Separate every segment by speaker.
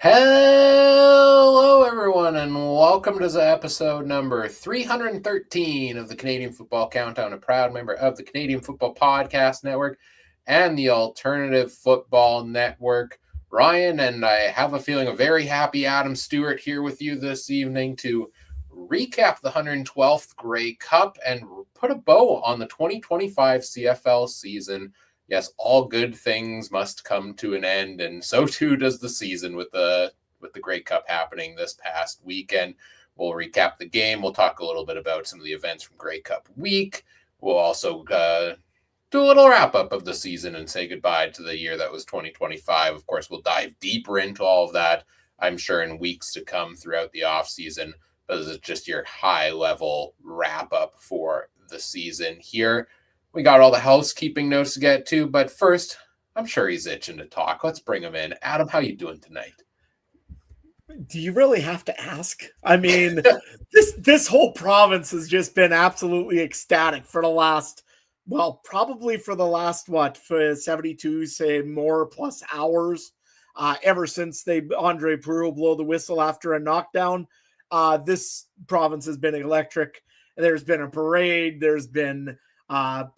Speaker 1: Hello, everyone, and welcome to episode number 313 of the Canadian Football Countdown, a proud member of the Canadian Football Podcast Network and the Alternative Football Network. Ryan, and I have a feeling a very happy Adam Stewart here with you this evening to recap the 112th Grey Cup and put a bow on the 2025 CFL season. Yes, all good things must come to an end, and so too does the season with the Grey Cup happening this past weekend. We'll recap the game. We'll talk a little bit about some of the events from Grey Cup week. We'll also do a little wrap-up of the season and say goodbye to the year that was 2025. Of course, we'll dive deeper into all of that, I'm sure, in weeks to come throughout the offseason. But this is just your high-level wrap-up for the season here. We got all the housekeeping notes to get to, but first, I'm sure he's itching to talk. Let's bring him in. Adam, how you doing tonight?
Speaker 2: Do you really have to ask? I mean, this whole province has just been absolutely ecstatic for the last, probably for the last, for 72, say, more plus hours, ever since Andre Perreault blow the whistle after a knockdown. This province has been electric. There's been a parade. There's been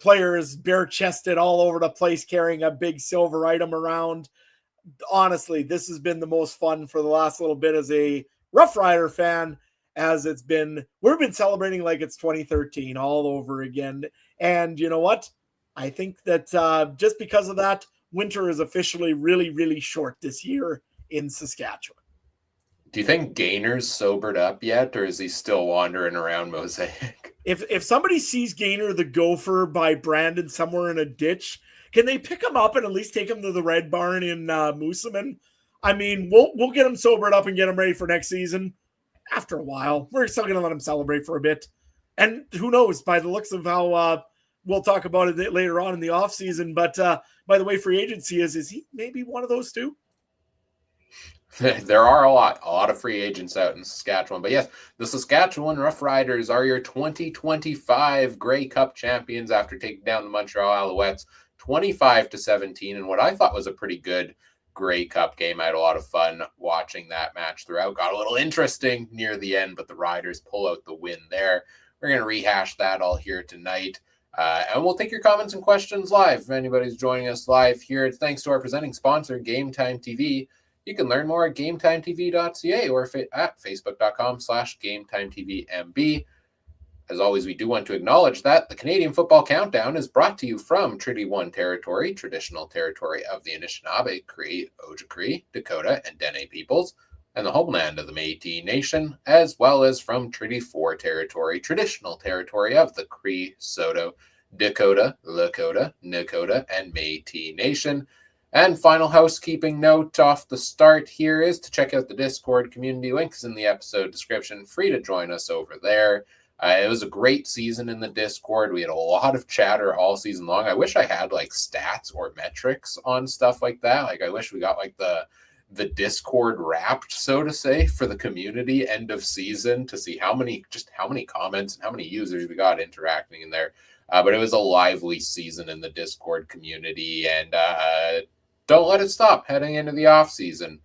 Speaker 2: players bare-chested all over the place carrying a big silver item around. Honestly, this has been the most fun for the last little bit as a Rough Rider fan, as we've been celebrating like it's 2013 all over again. And you know what? I think that just because of that, winter is officially really, really short this year in Saskatchewan.
Speaker 1: Do you think Gainer's sobered up yet, or is he still wandering around Mosaic?
Speaker 2: If somebody sees Gainer the Gopher by Brandon somewhere in a ditch, can they pick him up and at least take him to the Red Barn in Moosomin? I mean, we'll get him sobered up and get him ready for next season. After a while, we're still going to let him celebrate for a bit. And who knows, by the looks of how we'll talk about it later on in the offseason. But by the way, free agency is he maybe one of those two?
Speaker 1: There are a lot of free agents out in Saskatchewan. But yes, the Saskatchewan Roughriders are your 2025 Grey Cup champions after taking down the Montreal Alouettes 25-17. And what I thought was a pretty good Grey Cup game. I had a lot of fun watching that match throughout. Got a little interesting near the end, but the Riders pull out the win there. We're going to rehash that all here tonight. And we'll take your comments and questions live. If anybody's joining us live here, it's thanks to our presenting sponsor, Game Time TV. You can learn more at GameTimeTV.ca or at Facebook.com/GameTimeTVMB. As always, we do want to acknowledge that the Canadian Football Countdown is brought to you from Treaty 1 territory, traditional territory of the Anishinaabe, Cree, Ojibwe, Dakota, and Dene peoples, and the homeland of the Métis Nation, as well as from Treaty 4 territory, traditional territory of the Cree, Saulteaux, Dakota, Lakota, Nakota, and Métis Nation. And final housekeeping note off the start here is to check out the Discord community. Links in the episode description. Free to join us over there. It was a great season in the Discord. We had a lot of chatter all season long. I wish I had like stats or metrics on stuff like that. Like I wish we got like the Discord wrapped, so to say, for the community end of season to see how many comments and how many users we got interacting in there. But it was a lively season in the Discord community, and don't let it stop heading into the off season.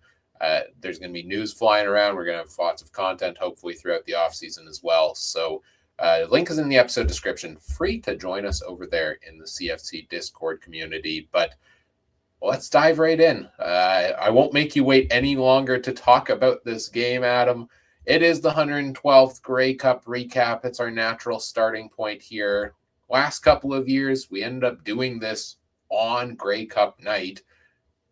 Speaker 1: There's going to be news flying around. We're going to have lots of content, hopefully, throughout the off season as well. So link is in the episode description. Free to join us over there in the CFC Discord community. But let's dive right in. I won't make you wait any longer to talk about this game, Adam. It is the 112th Grey Cup recap. It's our natural starting point here. Last couple of years, we ended up doing this on Grey Cup night.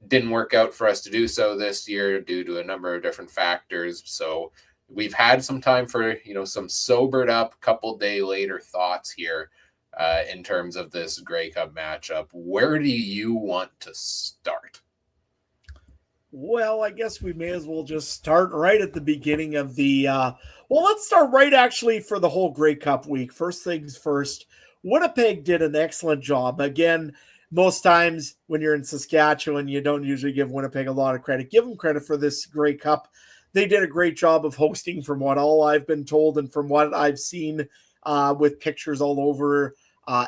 Speaker 1: Didn't work out for us to do so this year due to a number of different factors. So we've had some time for, some sobered up couple day later thoughts here in terms of this Grey Cup matchup. Where do you want to start?
Speaker 2: Well, I guess we may as well just start right at the beginning of the, let's start right actually for the whole Grey Cup week. First things first, Winnipeg did an excellent job. Again, most times when you're in Saskatchewan, you don't usually give Winnipeg a lot of credit. Give them credit for this Grey Cup. They did a great job of hosting from what all I've been told and from what I've seen with pictures all over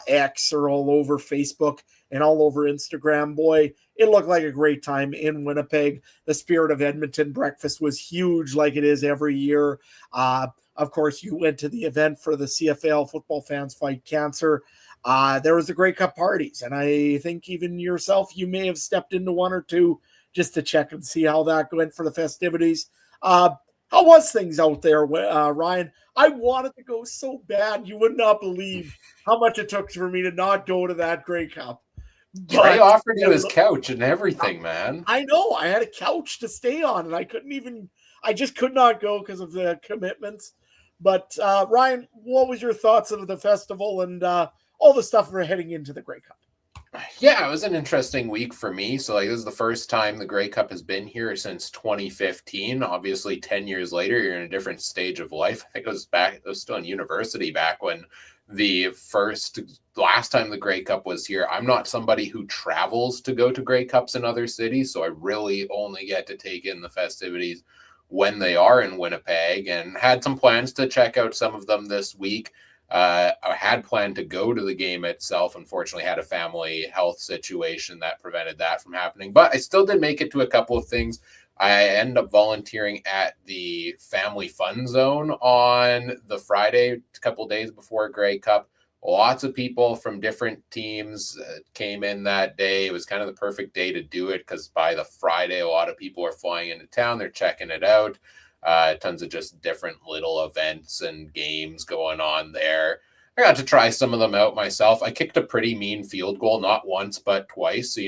Speaker 2: X or all over Facebook and all over Instagram. Boy, it looked like a great time in Winnipeg. The Spirit of Edmonton breakfast was huge, like it is every year. Of course, you went to the event for the CFL Football Fans Fight Cancer. There was the Grey Cup parties, and I think even yourself, you may have stepped into one or two just to check and see how that went for the festivities. How was things out there, Ryan? I wanted to go so bad. You would not believe how much it took for me to not go to that Grey Cup.
Speaker 1: Trey
Speaker 2: But
Speaker 1: offered you his couch and everything, man.
Speaker 2: I know. I had a couch to stay on, and I just could not go because of the commitments. But Ryan, what was your thoughts of the festival and all the stuff we're heading into the Grey Cup?
Speaker 1: Yeah, it was an interesting week for me. So, like, this is the first time the Grey Cup has been here since 2015. Obviously, 10 years later, you're in a different stage of life. I think it was still in university back when last time the Grey Cup was here. I'm not somebody who travels to go to Grey Cups in other cities, so I really only get to take in the festivities when they are in Winnipeg, and had some plans to check out some of them this week. I had planned to go to the game itself. Unfortunately, had a family health situation that prevented that from happening, but I still did make it to a couple of things. I ended up volunteering at the Family Fun Zone on the Friday, a couple days before Grey Cup. Lots of people from different teams came in that day. It was kind of the perfect day to do it because by the Friday, a lot of people are flying into town. They're checking it out. Tons of just different little events and games going on there. I got to try some of them out myself. I kicked a pretty mean field goal, not once, but twice. So,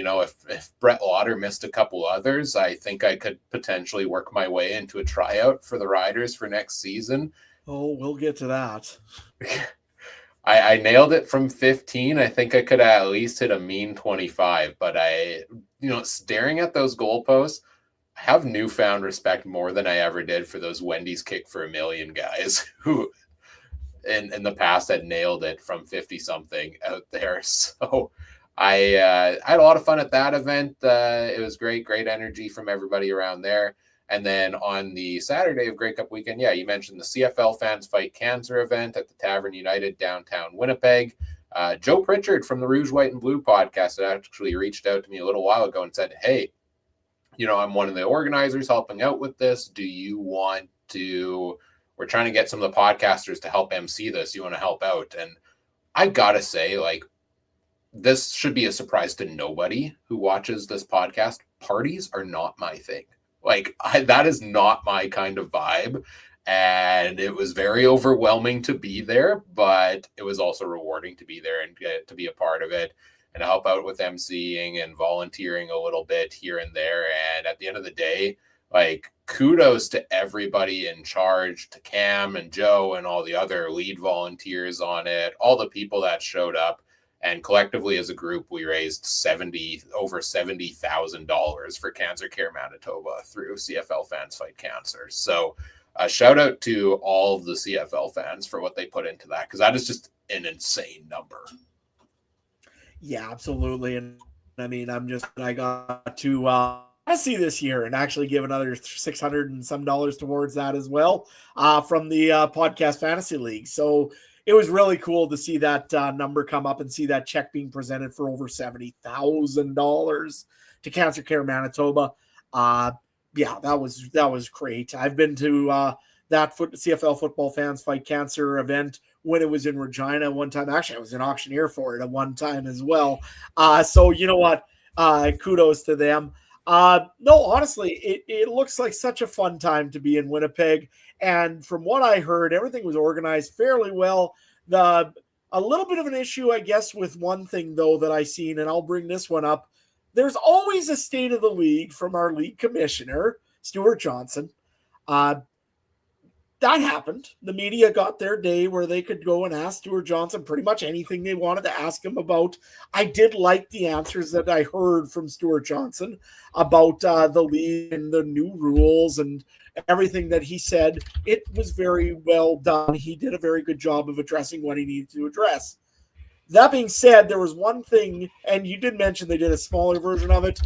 Speaker 1: if Brett Lauder missed a couple others, I think I could potentially work my way into a tryout for the Riders for next season.
Speaker 2: Oh, we'll get to that.
Speaker 1: I nailed it from 15. I think I could at least hit a mean 25, but staring at those goalposts, I have newfound respect more than I ever did for those Wendy's Kick for a Million guys who in the past had nailed it from 50 something out there. So I had a lot of fun at that event. It was great energy from everybody around there. And then on the Saturday of Grey Cup weekend, yeah, you mentioned the CFL Fans Fight Cancer event at the Tavern United downtown Winnipeg. Joe Pritchard from the Rouge, White, and Blue podcast had actually reached out to me a little while ago and said, hey, I'm one of the organizers helping out with this. Do you want to, we're trying to get some of the podcasters to help MC this. You want to help out? And I got to say, like, this should be a surprise to nobody who watches this podcast. Parties are not my thing. Like, that is not my kind of vibe. And it was very overwhelming to be there, but it was also rewarding to be there and get to be a part of it and help out with emceeing and volunteering a little bit here and there. And at the end of the day, like, kudos to everybody in charge, to Cam and Joe and all the other lead volunteers on it, all the people that showed up. And collectively as a group, we raised over $70,000 for Cancer Care Manitoba through CFL Fans Fight Cancer. So a shout out to all of the CFL fans for what they put into that, because that is just an insane number.
Speaker 2: Yeah, absolutely. And I mean, I got to see this year and actually give another $600 and some towards that as well from the Podcast Fantasy League. So it was really cool to see that number come up and see that check being presented for over $70,000 to Cancer Care Manitoba. Yeah, that was great. I've been to that CFL Football Fans Fight Cancer event when it was in Regina one time. Actually, I was an auctioneer for it at one time as well. So you know what? Kudos to them. No, honestly, it looks like such a fun time to be in Winnipeg. And from what I heard, everything was organized fairly well. A little bit of an issue, I guess, with one thing, though, that I seen, and I'll bring this one up. There's always a state of the league from our league commissioner, Stuart Johnson. That happened. The media got their day where they could go and ask Stuart Johnson pretty much anything they wanted to ask him about. I did like the answers that I heard from Stuart Johnson about the league and the new rules and everything that he said. It was very well done. He did a very good job of addressing what he needed to address. That being said, there was one thing, and you did mention they did a smaller version of it.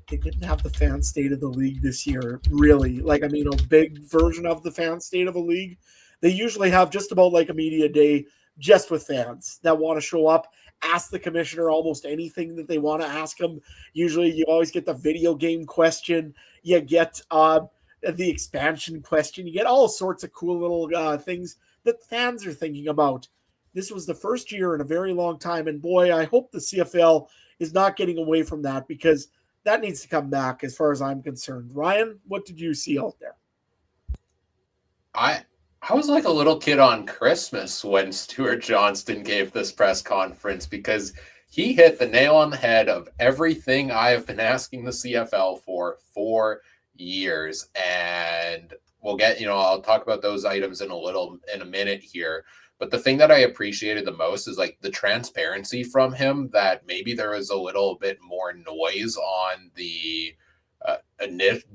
Speaker 2: They didn't have the fan state of the league this year, really. Like, I mean, a big version of the fan state of a league. They usually have just about like a media day just with fans that want to show up, ask the commissioner almost anything that they want to ask him. Usually you always get the video game question. You get the expansion question. You get all sorts of cool little things that fans are thinking about. This was the first year in a very long time. And boy, I hope the CFL is not getting away from that, because that needs to come back as far as I'm concerned. Ryan, what did you see out there?
Speaker 1: I was like a little kid on Christmas when Stuart Johnston gave this press conference, because he hit the nail on the head of everything I have been asking the CFL for years. And we'll get, I'll talk about those items in a minute here. But the thing that I appreciated the most is like the transparency from him, that maybe there was a little bit more noise on the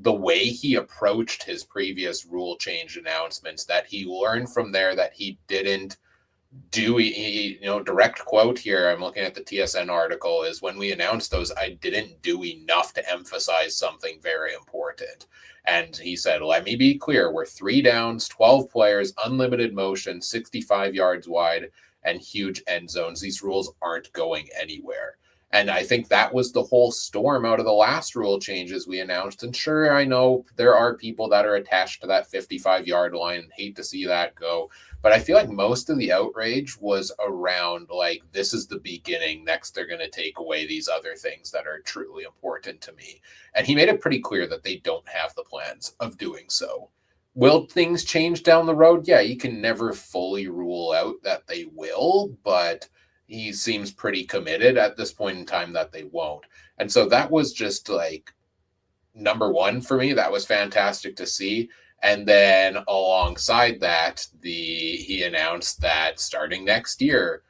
Speaker 1: way he approached his previous rule change announcements, that he learned from there that he didn't do, direct quote here, I'm looking at the TSN article, is when we announced those, I didn't do enough to emphasize something very important. And he said, let me be clear, we're 3 downs, 12 players, unlimited motion, 65 yards wide, and huge end zones. These rules aren't going anywhere. And I think that was the whole storm out of the last rule changes we announced. And sure, I know there are people that are attached to that 55-yard line and hate to see that go. But I feel like most of the outrage was around, like, this is the beginning. Next, they're going to take away these other things that are truly important to me. And he made it pretty clear that they don't have the plans of doing so. Will things change down the road? Yeah, you can never fully rule out that they will, but he seems pretty committed at this point in time that they won't. And so that was just like number one for me. That was fantastic to see. And then alongside that, he announced that starting next year,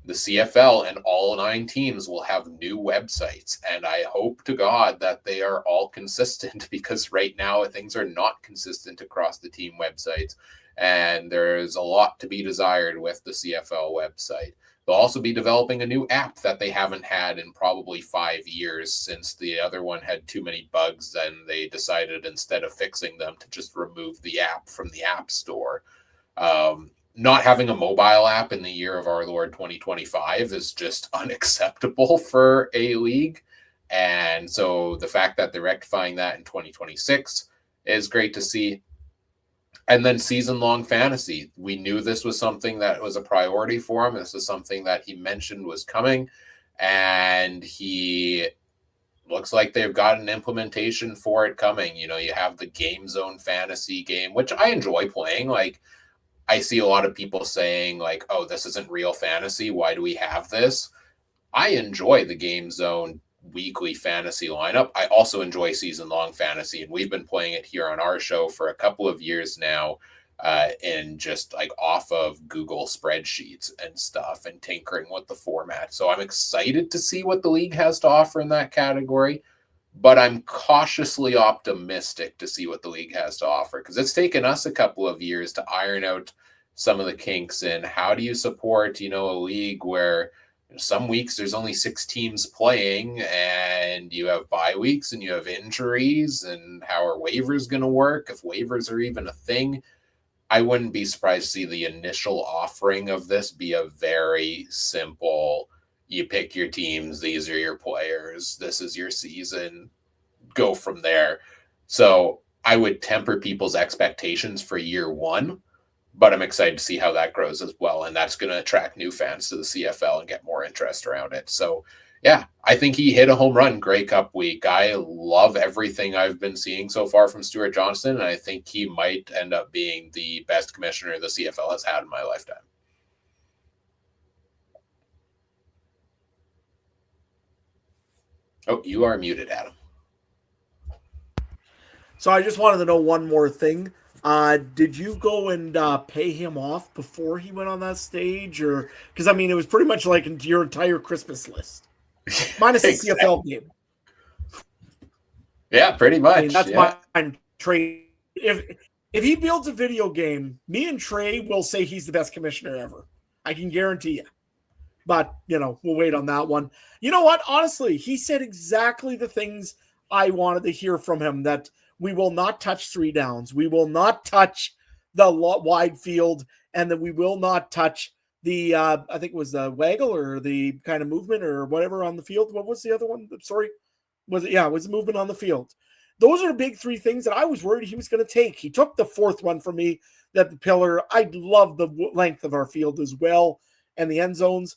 Speaker 1: the CFL and all 9 teams will have new websites. And I hope to God that they are all consistent, because right now things are not consistent across the team websites. And there's a lot to be desired with the CFL website. They'll also be developing a new app that they haven't had in probably 5 years, since the other one had too many bugs, and they decided, instead of fixing them, to just remove the app from the App Store. Not having a mobile app in the year of our Lord 2025 is just unacceptable for a league. And so the fact that they're rectifying that in 2026 is great to see. And then season-long fantasy. We knew this was something that was a priority for him. This is something that he mentioned was coming. And he looks like they've got an implementation for it coming. You have the Game Zone fantasy game, which I enjoy playing. Like, I see a lot of people saying, like, oh, this isn't real fantasy. Why do we have this? I enjoy the Game Zone weekly fantasy lineup. I also enjoy season-long fantasy, and we've been playing it here on our show for a couple of years now, in just like off of Google spreadsheets and stuff, and tinkering with the format. So I'm excited to see what the league has to offer in that category, but I'm cautiously optimistic to see what the league has to offer, because it's taken us a couple of years to iron out some of the kinks in how do you support, a league where some weeks there's only 6 teams playing, and you have bye weeks, and you have injuries, and how are waivers going to work, if waivers are even a thing. I wouldn't be surprised to see the initial offering of this be a very simple, you pick your teams, these are your players, this is your season, go from there. So I would temper people's expectations for year one, but I'm excited to see how that grows as well. And that's going to attract new fans to the CFL and get more interest around it. So yeah, I think he hit a home run Grey Cup week. I love everything I've been seeing so far from Stuart Johnston, and I think he might end up being the best commissioner the CFL has had in my lifetime. Oh, you are muted, Adam.
Speaker 2: So I just wanted to know one more thing. Did you go and pay him off before he went on that stage? Or because, I mean, it was pretty much like your entire Christmas list. Minus the CFL game.
Speaker 1: Yeah, pretty much.
Speaker 2: I mean, that's my trade. If he builds a video game, me and Trey will say he's the best commissioner ever. I can guarantee you. But, we'll wait on that one. You know what? Honestly, he said exactly the things I wanted to hear from him, that we will not touch 3 downs. We will not touch the wide field, and that we will not touch I think it was the waggle or the kind of movement or whatever on the field. What was the other one? Sorry. Was it? Yeah, it was the movement on the field. Those are the big three things that I was worried he was going to take. He took the fourth one from me, that the pillar. I love the length of our field as well and the end zones.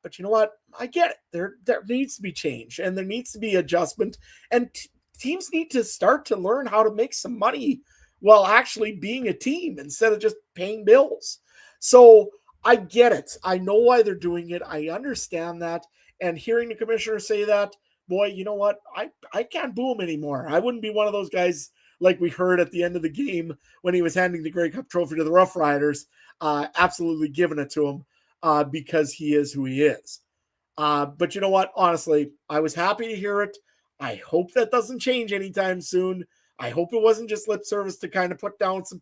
Speaker 2: But you know what? I get it. There needs to be change and there needs to be adjustment. And teams need to start to learn how to make some money while actually being a team instead of just paying bills. So I get it. I know why they're doing it. I understand that. And hearing the commissioner say that, boy, you know what? I can't boo him anymore. I wouldn't be one of those guys like we heard at the end of the game when he was handing the Grey Cup trophy to the Rough Riders, absolutely giving it to him because he is who he is. But you know what? Honestly, I was happy to hear it. I hope that doesn't change anytime soon. I hope it wasn't just lip service to kind of put down some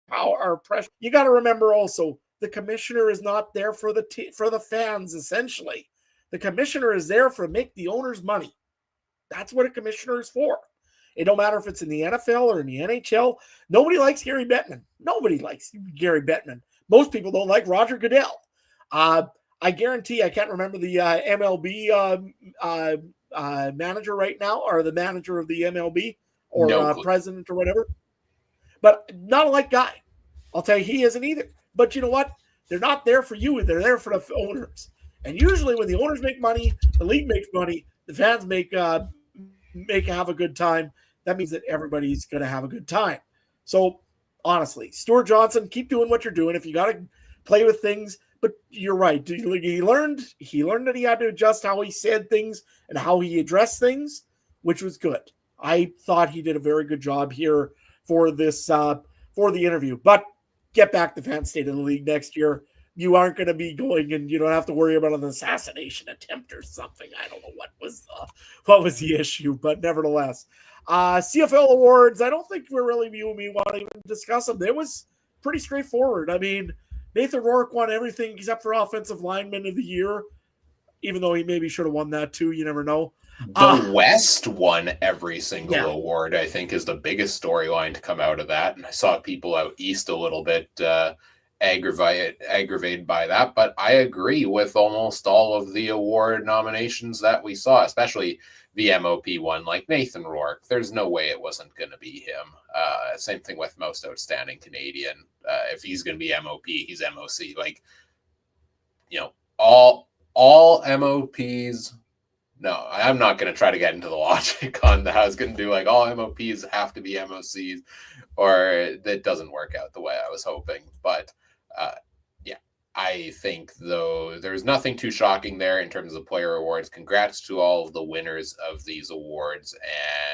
Speaker 2: power or pressure. You got to remember also, the commissioner is not there for the fans, essentially. The commissioner is there for make the owners money. That's what a commissioner is for. It don't matter if it's in the NFL or in the NHL. Nobody likes Gary Bettman. Nobody likes Gary Bettman. Most people don't like Roger Goodell. I guarantee I can't remember the MLB manager right now, or the manager of the MLB, or
Speaker 1: No
Speaker 2: president or whatever. But not a like guy. I'll tell you, he isn't either. But you know what? They're not there for you. They're there for the owners. And usually when the owners make money, the league makes money, the fans make have a good time. That means that everybody's going to have a good time. So honestly, Stuart Johnson, keep doing what you're doing. If you got to play with things, but you're right. He learned that he had to adjust how he said things and how he addressed things, which was good. I thought he did a very good job here for this for the interview. But get back to fan state of the league next year. You aren't going to be going, and you don't have to worry about an assassination attempt or something. I don't know what was the issue, but nevertheless, CFL awards. I don't think we want to even discuss them. It was pretty straightforward. I mean, Nathan Rourke won everything except for offensive lineman of the year, even though he maybe should have won that too. You never know.
Speaker 1: The West won every single award, I think, is the biggest storyline to come out of that. And I saw people out East a little bit aggravated by that. But I agree with almost all of the award nominations that we saw, especially the MOP one, like Nathan Rourke. There's no way it wasn't going to be him. Same thing with most outstanding Canadian. If he's going to be MOP, he's MOC. Like, you know, all MOPs. No, I'm not going to try to get into the logic on that. I was going to do like all MOPs have to be MOCs, or that doesn't work out the way I was hoping. But yeah, I think though there's nothing too shocking there in terms of player awards. Congrats to all of the winners of these awards,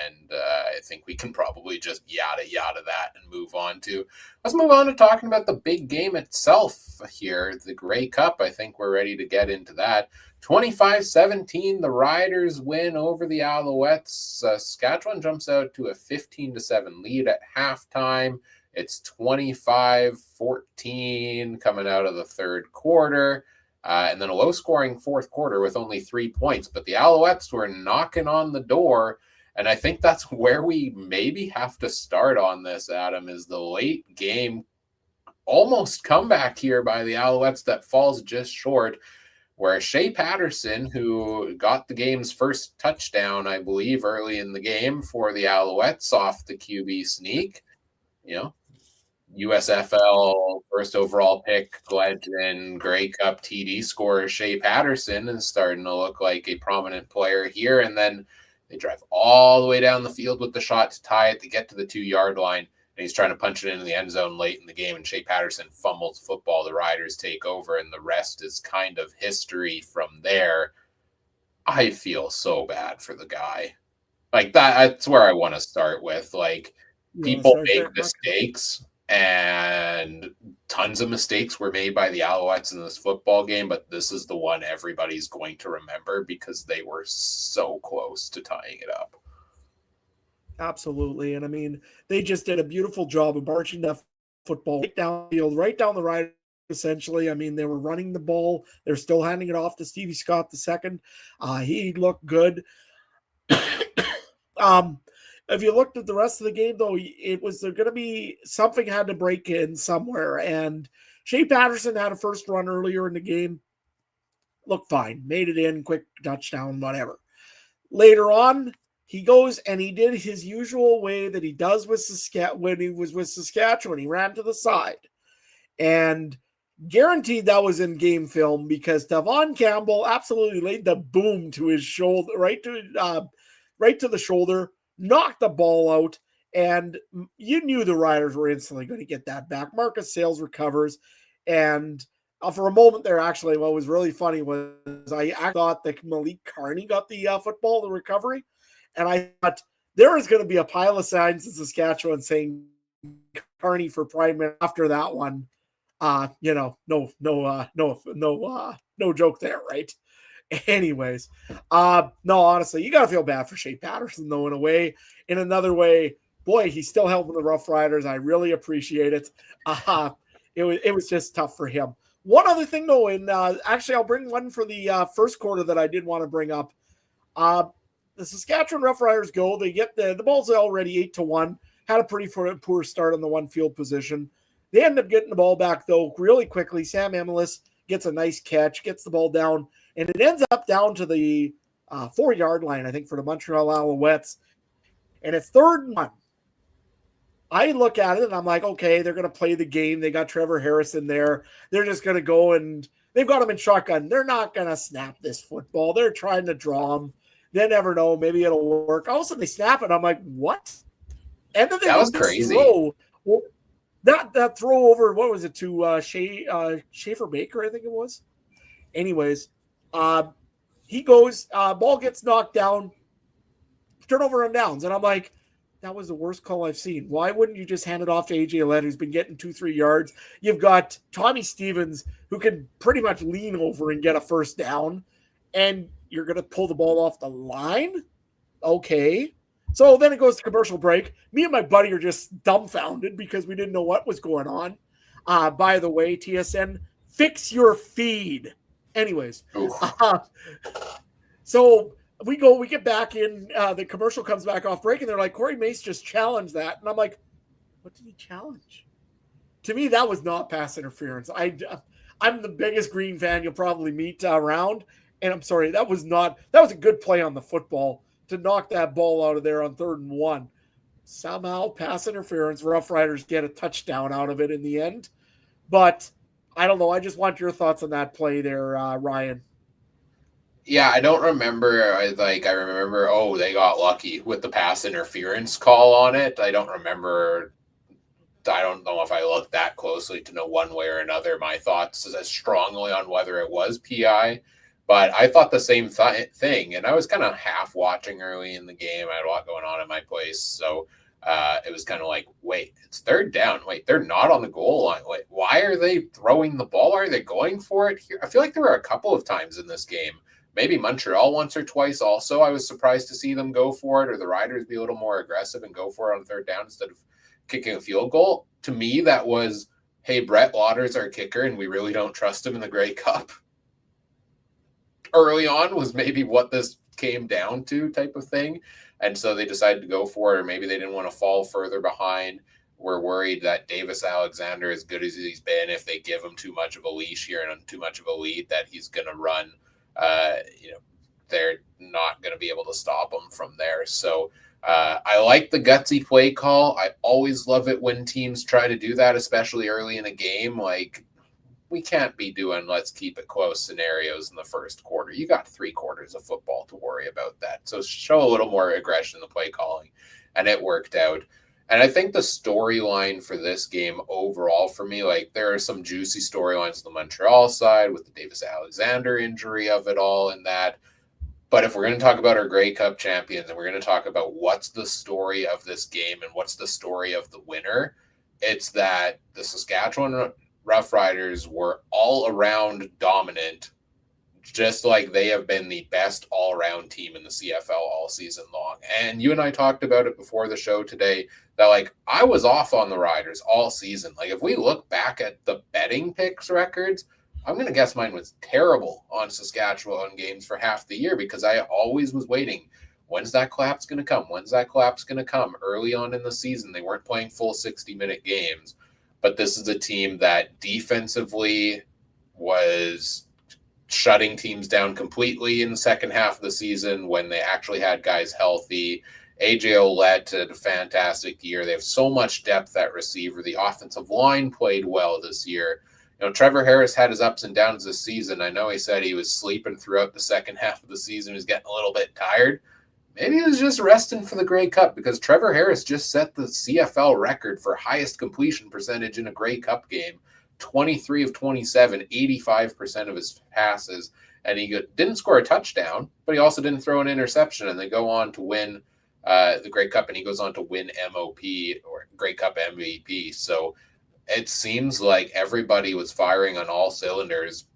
Speaker 1: and I think we can probably just yada that and move on to. Let's move on to talking about the big game itself here, the Grey Cup. I think we're ready to get into that. 25-17, the Riders win over the Alouettes. Saskatchewan jumps out to a 15-7 lead at halftime. It's 25-14 coming out of the third quarter. And then a low-scoring fourth quarter with only 3 points. But the Alouettes were knocking on the door. And I think that's where we maybe have to start on this, Adam, is the late game almost comeback here by the Alouettes that falls just short, where Shea Patterson, who got the game's first touchdown, I believe, early in the game for the Alouettes off the QB sneak, you know, USFL first overall pick, legend, Grey Cup TD scorer Shea Patterson is starting to look like a prominent player here. And then they drive all the way down the field with the shot to tie it to get to the 2-yard line. And he's trying to punch it into the end zone late in the game, and Shea Patterson fumbles the football. The Riders take over, and the rest is kind of history from there. I feel so bad for the guy. Like, that's where I want to start with. Like, people make mistakes, and tons of mistakes were made by the Alouettes in this football game, but this is the one everybody's going to remember because they were so close to tying it up.
Speaker 2: Absolutely. And I mean, they just did a beautiful job of marching that football right down the field, right down the right, essentially. I mean, they were running the ball. They're still handing it off to Stevie Scott II. He looked good. If you looked at the rest of the game, though, it was going to be something had to break in somewhere. And Shea Patterson had a first run earlier in the game. Looked fine. Made it in, quick touchdown, whatever. Later on, he goes and he did his usual way that he does with when he was with Saskatchewan. He ran to the side. And guaranteed that was in game film because Devon Campbell absolutely laid the boom to his shoulder, right to the shoulder, knocked the ball out, and you knew the Riders were instantly going to get that back. Marcus Sales recovers, and for a moment there, actually, what was really funny was I thought that Malik Carney got the football, the recovery, and I thought there is going to be a pile of signs in Saskatchewan saying Carney for prime after that one. No joke there, right? Anyways, no, honestly, you gotta feel bad for Shea Patterson, though, in a way. In another way, boy, he's still helping the Rough Riders. I really appreciate it. It was just tough for him. One other thing, though, and actually, I'll bring one for the first quarter that I did want to bring up. The Saskatchewan Rough Riders go. They get the ball's already 8-1. Had a pretty poor start on the one field position. They end up getting the ball back, though, really quickly. Sam Emelis gets a nice catch, gets the ball down, and it ends up down to the 4-yard line, I think, for the Montreal Alouettes. And it's 3rd and 1. I look at it, and I'm like, okay, they're going to play the game. They got Trevor Harrison there. They're just going to go, and they've got him in shotgun. They're not going to snap this football. They're trying to draw him. They never know. Maybe it'll work. All of a sudden, they snap it. I'm like, what? And then
Speaker 1: that was crazy.
Speaker 2: That throw over, what was it, to Schaefer Baker, I think it was. Anyways, he goes, ball gets knocked down, turnover on downs. And I'm like, that was the worst call I've seen. Why wouldn't you just hand it off to AJ Lett, who's been getting 2-3 yards? You've got Tommy Stevens, who can pretty much lean over and get a first down, and you're going to pull the ball off the line? Okay. So then it goes to commercial break. Me and my buddy are just dumbfounded because we didn't know what was going on. By the way, TSN, fix your feed. Anyways, so we get back in. The commercial comes back off break, and they're like, Corey Mace just challenged that. And I'm like, what did he challenge? To me, that was not pass interference. I'm the biggest Green fan you'll probably meet around. And I'm sorry, that was a good play on the football to knock that ball out of there on 3rd and 1. Somehow, pass interference, Rough Riders get a touchdown out of it in the end. But I don't know. I just want your thoughts on that play there, Ryan.
Speaker 1: Yeah, I don't remember. I remember, they got lucky with the pass interference call on it. I don't remember. I don't know if I looked that closely to know one way or another my thoughts as strongly on whether it was PI. But I thought the same thing, and I was kind of half watching early in the game. I had a lot going on in my place, so it was kind of like, wait, it's 3rd down. Wait, they're not on the goal line. Wait, why are they throwing the ball? Are they going for it here? I feel like there were a couple of times in this game, maybe Montreal once or twice also, I was surprised to see them go for it, or the Riders be a little more aggressive and go for it on 3rd down instead of kicking a field goal. To me, that was, hey, Brett Lauder's our kicker, and we really don't trust him in the Grey Cup. Early on was maybe what this came down to type of thing. And so they decided to go for it, or maybe they didn't want to fall further behind. We're worried that Davis Alexander, as good as he's been, if they give him too much of a leash here and too much of a lead, that he's going to run. They're not going to be able to stop him from there. So I like the gutsy play call. I always love it when teams try to do that, especially early in a game. Like, we can't be doing let's keep it close scenarios in the first quarter. You got 3 quarters of football to worry about that. So show a little more aggression in the play calling, and it worked out. And I think the storyline for this game overall for me, like, there are some juicy storylines on the Montreal side with the Davis Alexander injury of it all and that. But if we're going to talk about our Grey Cup champions and we're going to talk about what's the story of this game and what's the story of the winner, it's that the Saskatchewan Rough Riders were all around dominant, just like they have been the best all-around team in the CFL all season long. And you and I talked about it before the show today that, like, I was off on the Riders all season. Like, if we look back at the betting picks records, I'm going to guess mine was terrible on Saskatchewan games for half the year because I always was waiting. When's that collapse going to come? When's that collapse going to come? Early on in the season, they weren't playing full 60-minute games. but this is a team that defensively was shutting teams down completely in the second half of the season when they actually had guys healthy. AJ Ouellette had a fantastic year. They have so much depth at receiver. The offensive line played well this year. Trevor Harris had his ups and downs this season. I know he said he was sleeping throughout the second half of the season. He was getting a little bit tired. Maybe he was just resting for the Grey Cup, because Trevor Harris just set the CFL record for highest completion percentage in a Grey Cup game. 23 of 27, 85% of his passes. And he didn't score a touchdown, but he also didn't throw an interception. And they go on to win the Grey Cup, and he goes on to win MOP, or Grey Cup MVP. So it seems like everybody was firing on all cylinders.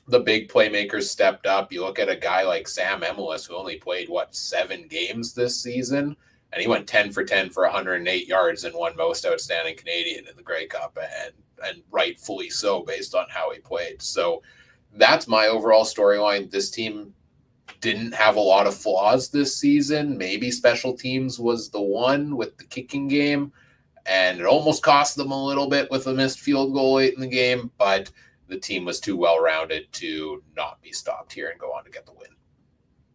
Speaker 1: The big playmakers stepped up. You look at a guy like Sam Emilus, who only played, 7 games this season, and he went 10 for 10 for 108 yards and won most outstanding Canadian in the Grey Cup, and rightfully so based on how he played. So that's my overall storyline. This team didn't have a lot of flaws this season. Maybe special teams was the one with the kicking game, and it almost cost them a little bit with a missed field goal late in the game, but the team was too well-rounded to not be stopped here and go on to get the win.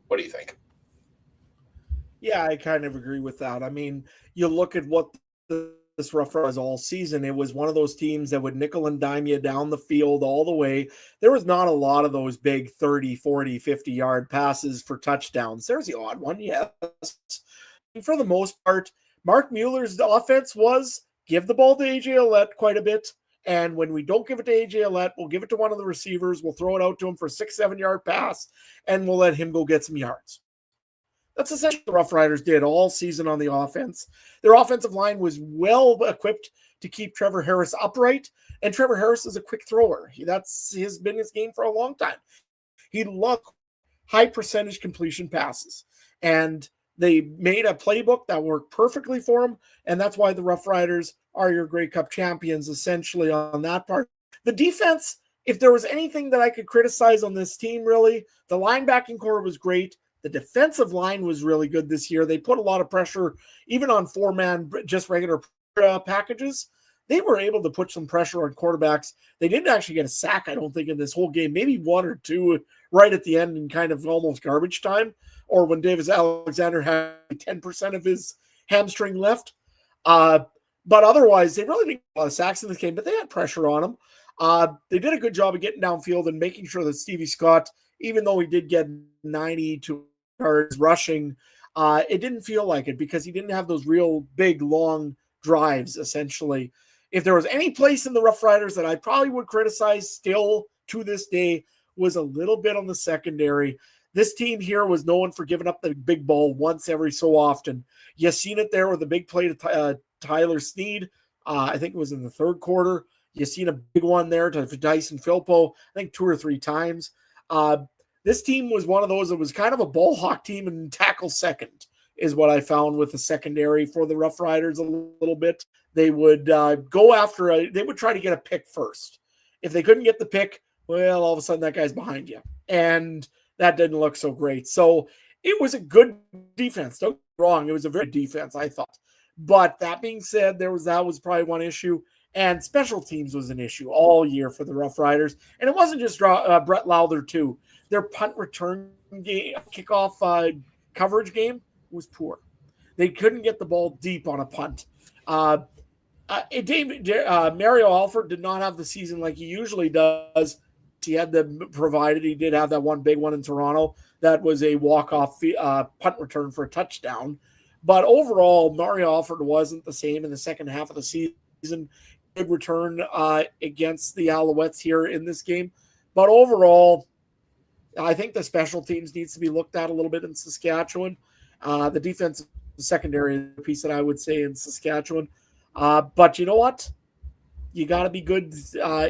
Speaker 1: What do you think?
Speaker 2: Yeah, I kind of agree with that. I mean, you look at what this Rough Riders all season, it was one of those teams that would nickel and dime you down the field all the way. There was not a lot of those big 30, 40, 50-yard passes for touchdowns. There's the odd one, yes. And for the most part, Mark Mueller's offense was give the ball to AJ Ouellette quite a bit. And when we don't give it to AJ Ouellette, we'll give it to one of the receivers. We'll throw it out to him for a 6-7-yard pass, and we'll let him go get some yards. That's essentially what the Rough Riders did all season on the offense. Their offensive line was well equipped to keep Trevor Harris upright, and Trevor Harris is a quick thrower. That's been his game for a long time. He loved high percentage completion passes, and they made a playbook that worked perfectly for him, and that's why the Rough Riders are your Grey Cup champions, essentially, on that part. The defense, if there was anything that I could criticize on this team, really, the linebacking core was great. The defensive line was really good this year. They put a lot of pressure, even on 4-man, just regular packages. They were able to put some pressure on quarterbacks. They didn't actually get a sack, I don't think, in this whole game. Maybe 1 or 2 right at the end in kind of almost garbage time, or when Davis Alexander had 10% of his hamstring left. But otherwise, they really didn't get a lot of sacks in this game, but they had pressure on them. They did a good job of getting downfield and making sure that Stevie Scott, even though he did get 92 yards rushing, it didn't feel like it because he didn't have those real big, long drives, essentially. If there was any place in the Rough Riders that I probably would criticize still to this day, was a little bit on the secondary. This team here was known for giving up the big ball once every so often. You seen it there with the big play to Tyler Sneed. I think it was in the third quarter. You seen a big one there to Dyson Philpo, I think 2 or 3 times. This team was one of those that was kind of a ball hawk team and tackle second is what I found with the secondary for the Rough Riders a little bit. They would go after they would try to get a pick first. If they couldn't get the pick, well, all of a sudden that guy's behind you. And that didn't look so great. So it was a good defense. Don't get me wrong. It was a very good defense, I thought. But that being said, that was probably one issue. And special teams was an issue all year for the Rough Riders. And it wasn't just Brett Lowther, too. Their punt return game, kickoff coverage game was poor. They couldn't get the ball deep on a punt. Mario Alford did not have the season like he usually does. He had provided he did have that one big one in Toronto that was a walk-off punt return for a touchdown. But overall, Mario Alford wasn't the same in the second half of the season. Good return against the Alouettes here in this game. But overall, I think the special teams needs to be looked at a little bit in Saskatchewan. The defensive secondary piece that I would say in Saskatchewan. But you know what? You got to be good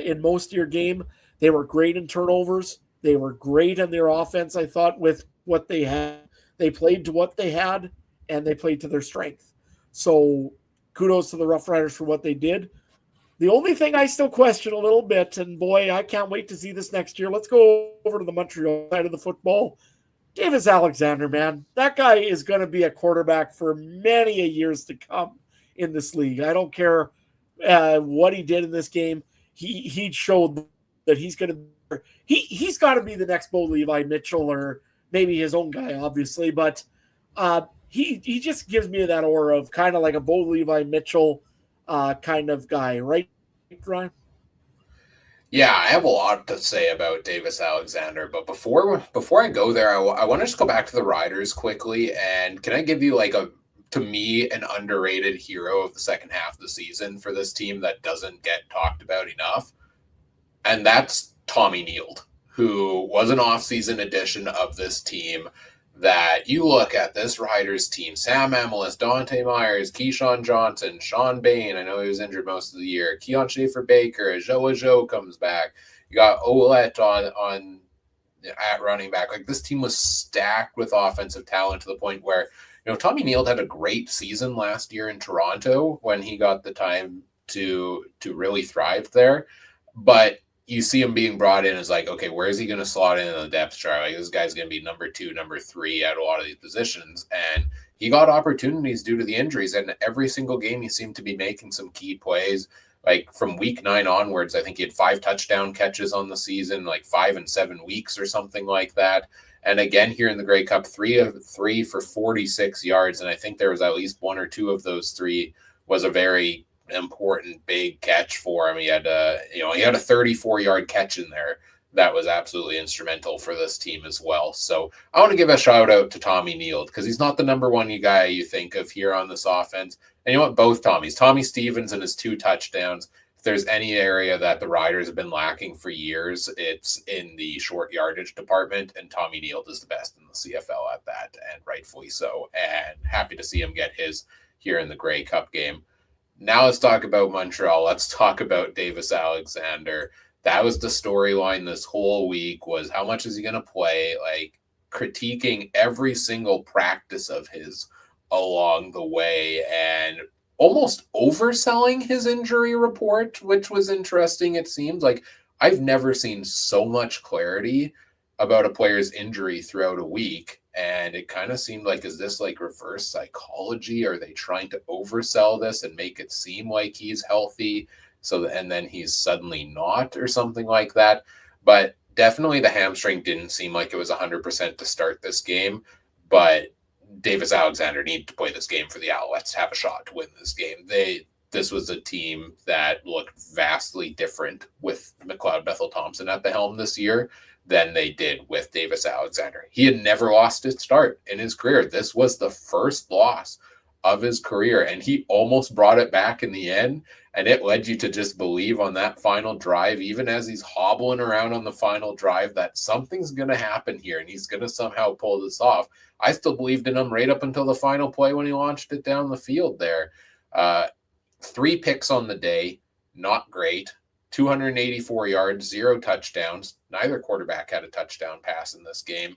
Speaker 2: in most of your game. They were great in turnovers. They were great in their offense, I thought, with what they had. They played to what they had, and they played to their strength. So kudos to the Rough Riders for what they did. The only thing I still question a little bit, and boy, I can't wait to see this next year. Let's go over to the Montreal side of the football. Davis Alexander, man, that guy is going to be a quarterback for many years to come in this league. I don't care what he did in this game, he showed that he's got to be the next Bo Levi Mitchell, or maybe his own guy, obviously. But he just gives me that aura of kind of like a Bo Levi Mitchell kind of guy, right, Ryan?
Speaker 1: Yeah, I have a lot to say about Davis Alexander, but before I go there, I want to just go back to the Riders quickly. And can I give you like to me, an underrated hero of the second half of the season for this team that doesn't get talked about enough? And that's Tommy Neild, who was an offseason addition of this team. That you look at this Riders team: Sam Amelis, Dante Myers, Keyshawn Johnson, Sean Bain. I know he was injured most of the year. Keon Schaefer Baker, Joe comes back. You got Ouellette on at running back. Like, this team was stacked with offensive talent to the point where, Tommy Neild had a great season last year in Toronto when he got the time to really thrive there. But you see him being brought in as like, okay, where is he going to slot in the depth chart? Like, this guy's going to be number 2, number 3 at a lot of these positions. And he got opportunities due to the injuries. And every single game, he seemed to be making some key plays. Like, from week 9 onwards, I think he had 5 touchdown catches on the season, like 5 in 7 weeks or something like that. And again, here in the Grey Cup, 3 of 3 for 46 yards. And I think there was at least 1 or 2 of those 3 was a very important big catch for him. He had a 34-yard catch in there that was absolutely instrumental for this team as well. So I want to give a shout out to Tommy Neild, because he's not the number 1 guy you think of here on this offense. And you know what? Both Tommys, Tommy Stevens and his 2 touchdowns. If there's any area that the Riders have been lacking for years, it's in the short yardage department, and Tommy Neild is the best in the CFL at that, and rightfully so. And happy to see him get his here in the Grey Cup game. Now let's talk about Montreal. Let's talk about Davis Alexander. That was the storyline this whole week, was how much is he going to play? Like, critiquing every single practice of his along the way and almost overselling his injury report, which was interesting. It seems like I've never seen so much clarity about a player's injury throughout a week. And it kind of seemed like, is this like reverse psychology? Are they trying to oversell this and make it seem like he's healthy? And then he's suddenly not, or something like that. But definitely the hamstring didn't seem like it was 100% to start this game. But Davis Alexander needed to play this game for the Alouettes to have a shot to win this game. This was a team that looked vastly different with McLeod Bethel Thompson at the helm this year than they did with Davis Alexander. He had never lost a start in his career. This was the first loss of his career, and he almost brought it back in the end. And it led you to just believe on that final drive, even as he's hobbling around on the final drive, that something's going to happen here and he's going to somehow pull this off. I still believed in him right up until the final play when he launched it down the field there. 3 picks on the day, not great. 284 yards, 0 touchdowns. Neither quarterback had a touchdown pass in this game.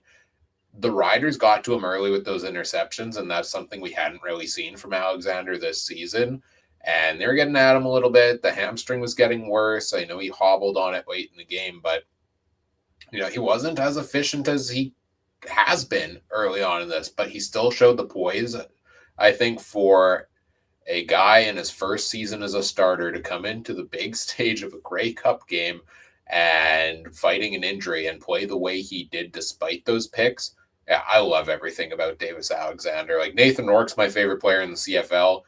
Speaker 1: The Riders got to him early with those interceptions, and that's something we hadn't really seen from Alexander this season. And they were getting at him a little bit. The hamstring was getting worse. I know he hobbled on it late in the game, but he wasn't as efficient as he has been early on in this, but he still showed the poise, I think, for a guy in his first season as a starter to come into the big stage of a Grey Cup game and fighting an injury and play the way he did despite those picks. Yeah, I love everything about Davis Alexander. Like, Nathan Rourke's my favorite player in the CFL.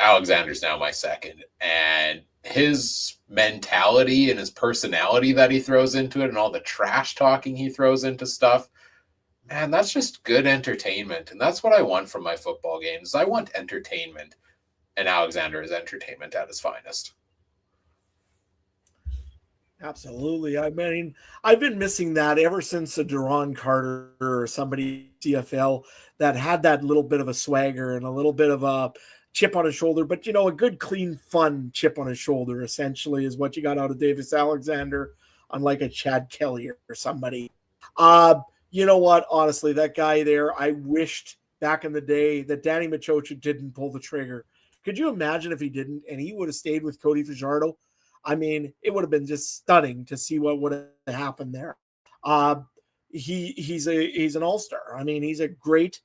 Speaker 1: Alexander's now my second. And his mentality and his personality that he throws into it, and all the trash talking he throws into stuff, man, that's just good entertainment. And that's what I want from my football games. I want entertainment. And Alexander is entertainment at his finest.
Speaker 2: Absolutely. I mean, I've been missing that ever since the Duron Carter or somebody CFL that had that little bit of a swagger and a little bit of a chip on his shoulder, but a good, clean, fun chip on his shoulder essentially is what you got out of Davis Alexander, unlike a Chad Kelly or somebody. You know what? Honestly, that guy there, I wished back in the day that Danny Machocha didn't pull the trigger. Could you imagine if he didn't and he would have stayed with Cody Fajardo? I mean, it would have been just stunning to see what would have happened there. He's an all-star. I mean, he's a great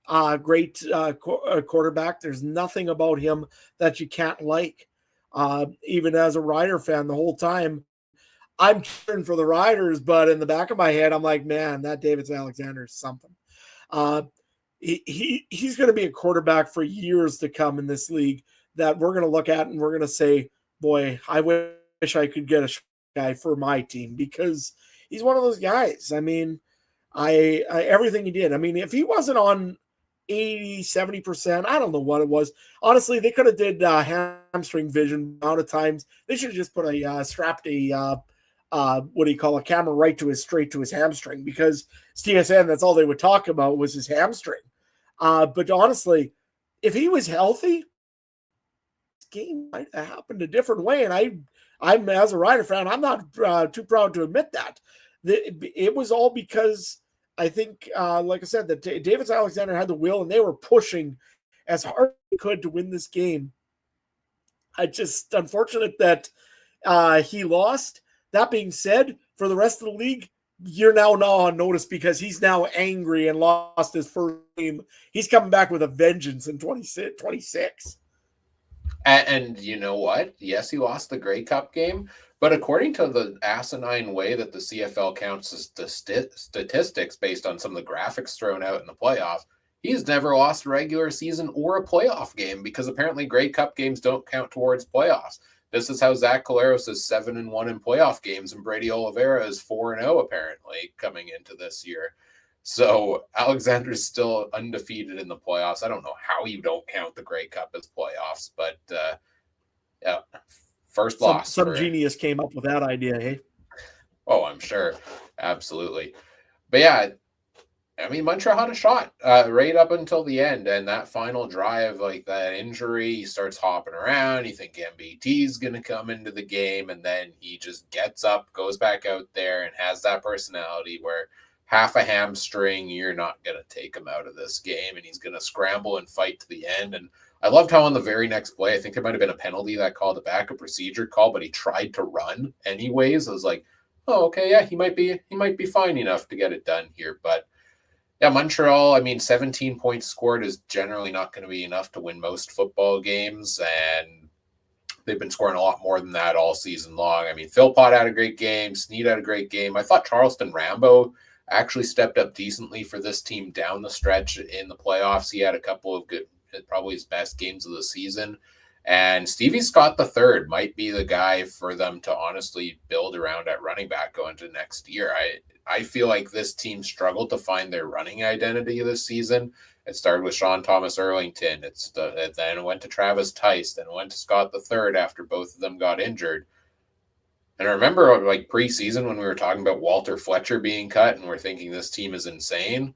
Speaker 2: quarterback. There's nothing about him that you can't like. Even as a Rider fan, the whole time I'm cheering for the Riders, but in the back of my head, I'm like, man, that David Alexander is something. Uh, he's going to be a quarterback for years to come in this league that we're going to look at and we're going to say, boy, I wish I could get a guy for my team because he's one of those guys. I mean, I everything he did. I mean, if he wasn't on 80-70%, I don't know what it was. Honestly, they could have did hamstring vision amount of times. They should have just put a strapped a what do you call a camera right to his straight to his hamstring because TSN, that's all they would talk about was his hamstring. But honestly, if he was healthy, this game might have happened a different way. And I'm as a Rider fan, I'm not too proud to admit that. It was all because I think, like I said, that David Alexander had the will and they were pushing as hard as they could to win this game. I just unfortunate that he lost. That being said, for the rest of the league, you're now on notice because he's now angry and lost his first game. He's coming back with a vengeance in 26.
Speaker 1: And you know what? Yes, he lost the Grey Cup game, but according to the asinine way that the CFL counts the statistics based on some of the graphics thrown out in the playoffs, he's never lost a regular season or a playoff game because apparently Grey Cup games don't count towards playoffs. This is how Zach Collaros is 7-1 in playoff games, and Brady Oliveira is 4-0 apparently coming into this year. So Alexander's still undefeated in the playoffs. I don't know how you don't count the Grey Cup as playoffs, but yeah, first loss.
Speaker 2: Some genius came up with that idea, hey?
Speaker 1: Oh, I'm sure. Absolutely. But yeah, I mean, Montreal had a shot right up until the end, and that final drive, like that injury, he starts hopping around. You think MBT's going to come into the game, and then he just gets up, goes back out there, and has that personality where half a hamstring, you're not going to take him out of this game, and he's going to scramble and fight to the end. And I loved how on the very next play, I think there might have been a penalty that called a backup procedure call, but he tried to run anyways. I was like, oh, okay, yeah, he might be fine enough to get it done here, but. Yeah, Montreal, I mean, 17 points scored is generally not going to be enough to win most football games, and they've been scoring a lot more than that all season long. I mean, Philpott had a great game. Snead had a great game. I thought Charleston Rambo actually stepped up decently for this team down the stretch in the playoffs. He had a couple of good, probably his best games of the season. And Stevie Scott III might be the guy for them to honestly build around at running back going into next year. I feel like this team struggled to find their running identity this season. It started with Sean Thomas Erlington. Then it went to Travis Tice. Then it went to Scott III after both of them got injured. And I remember like preseason when we were talking about Walter Fletcher being cut and we're thinking this team is insane.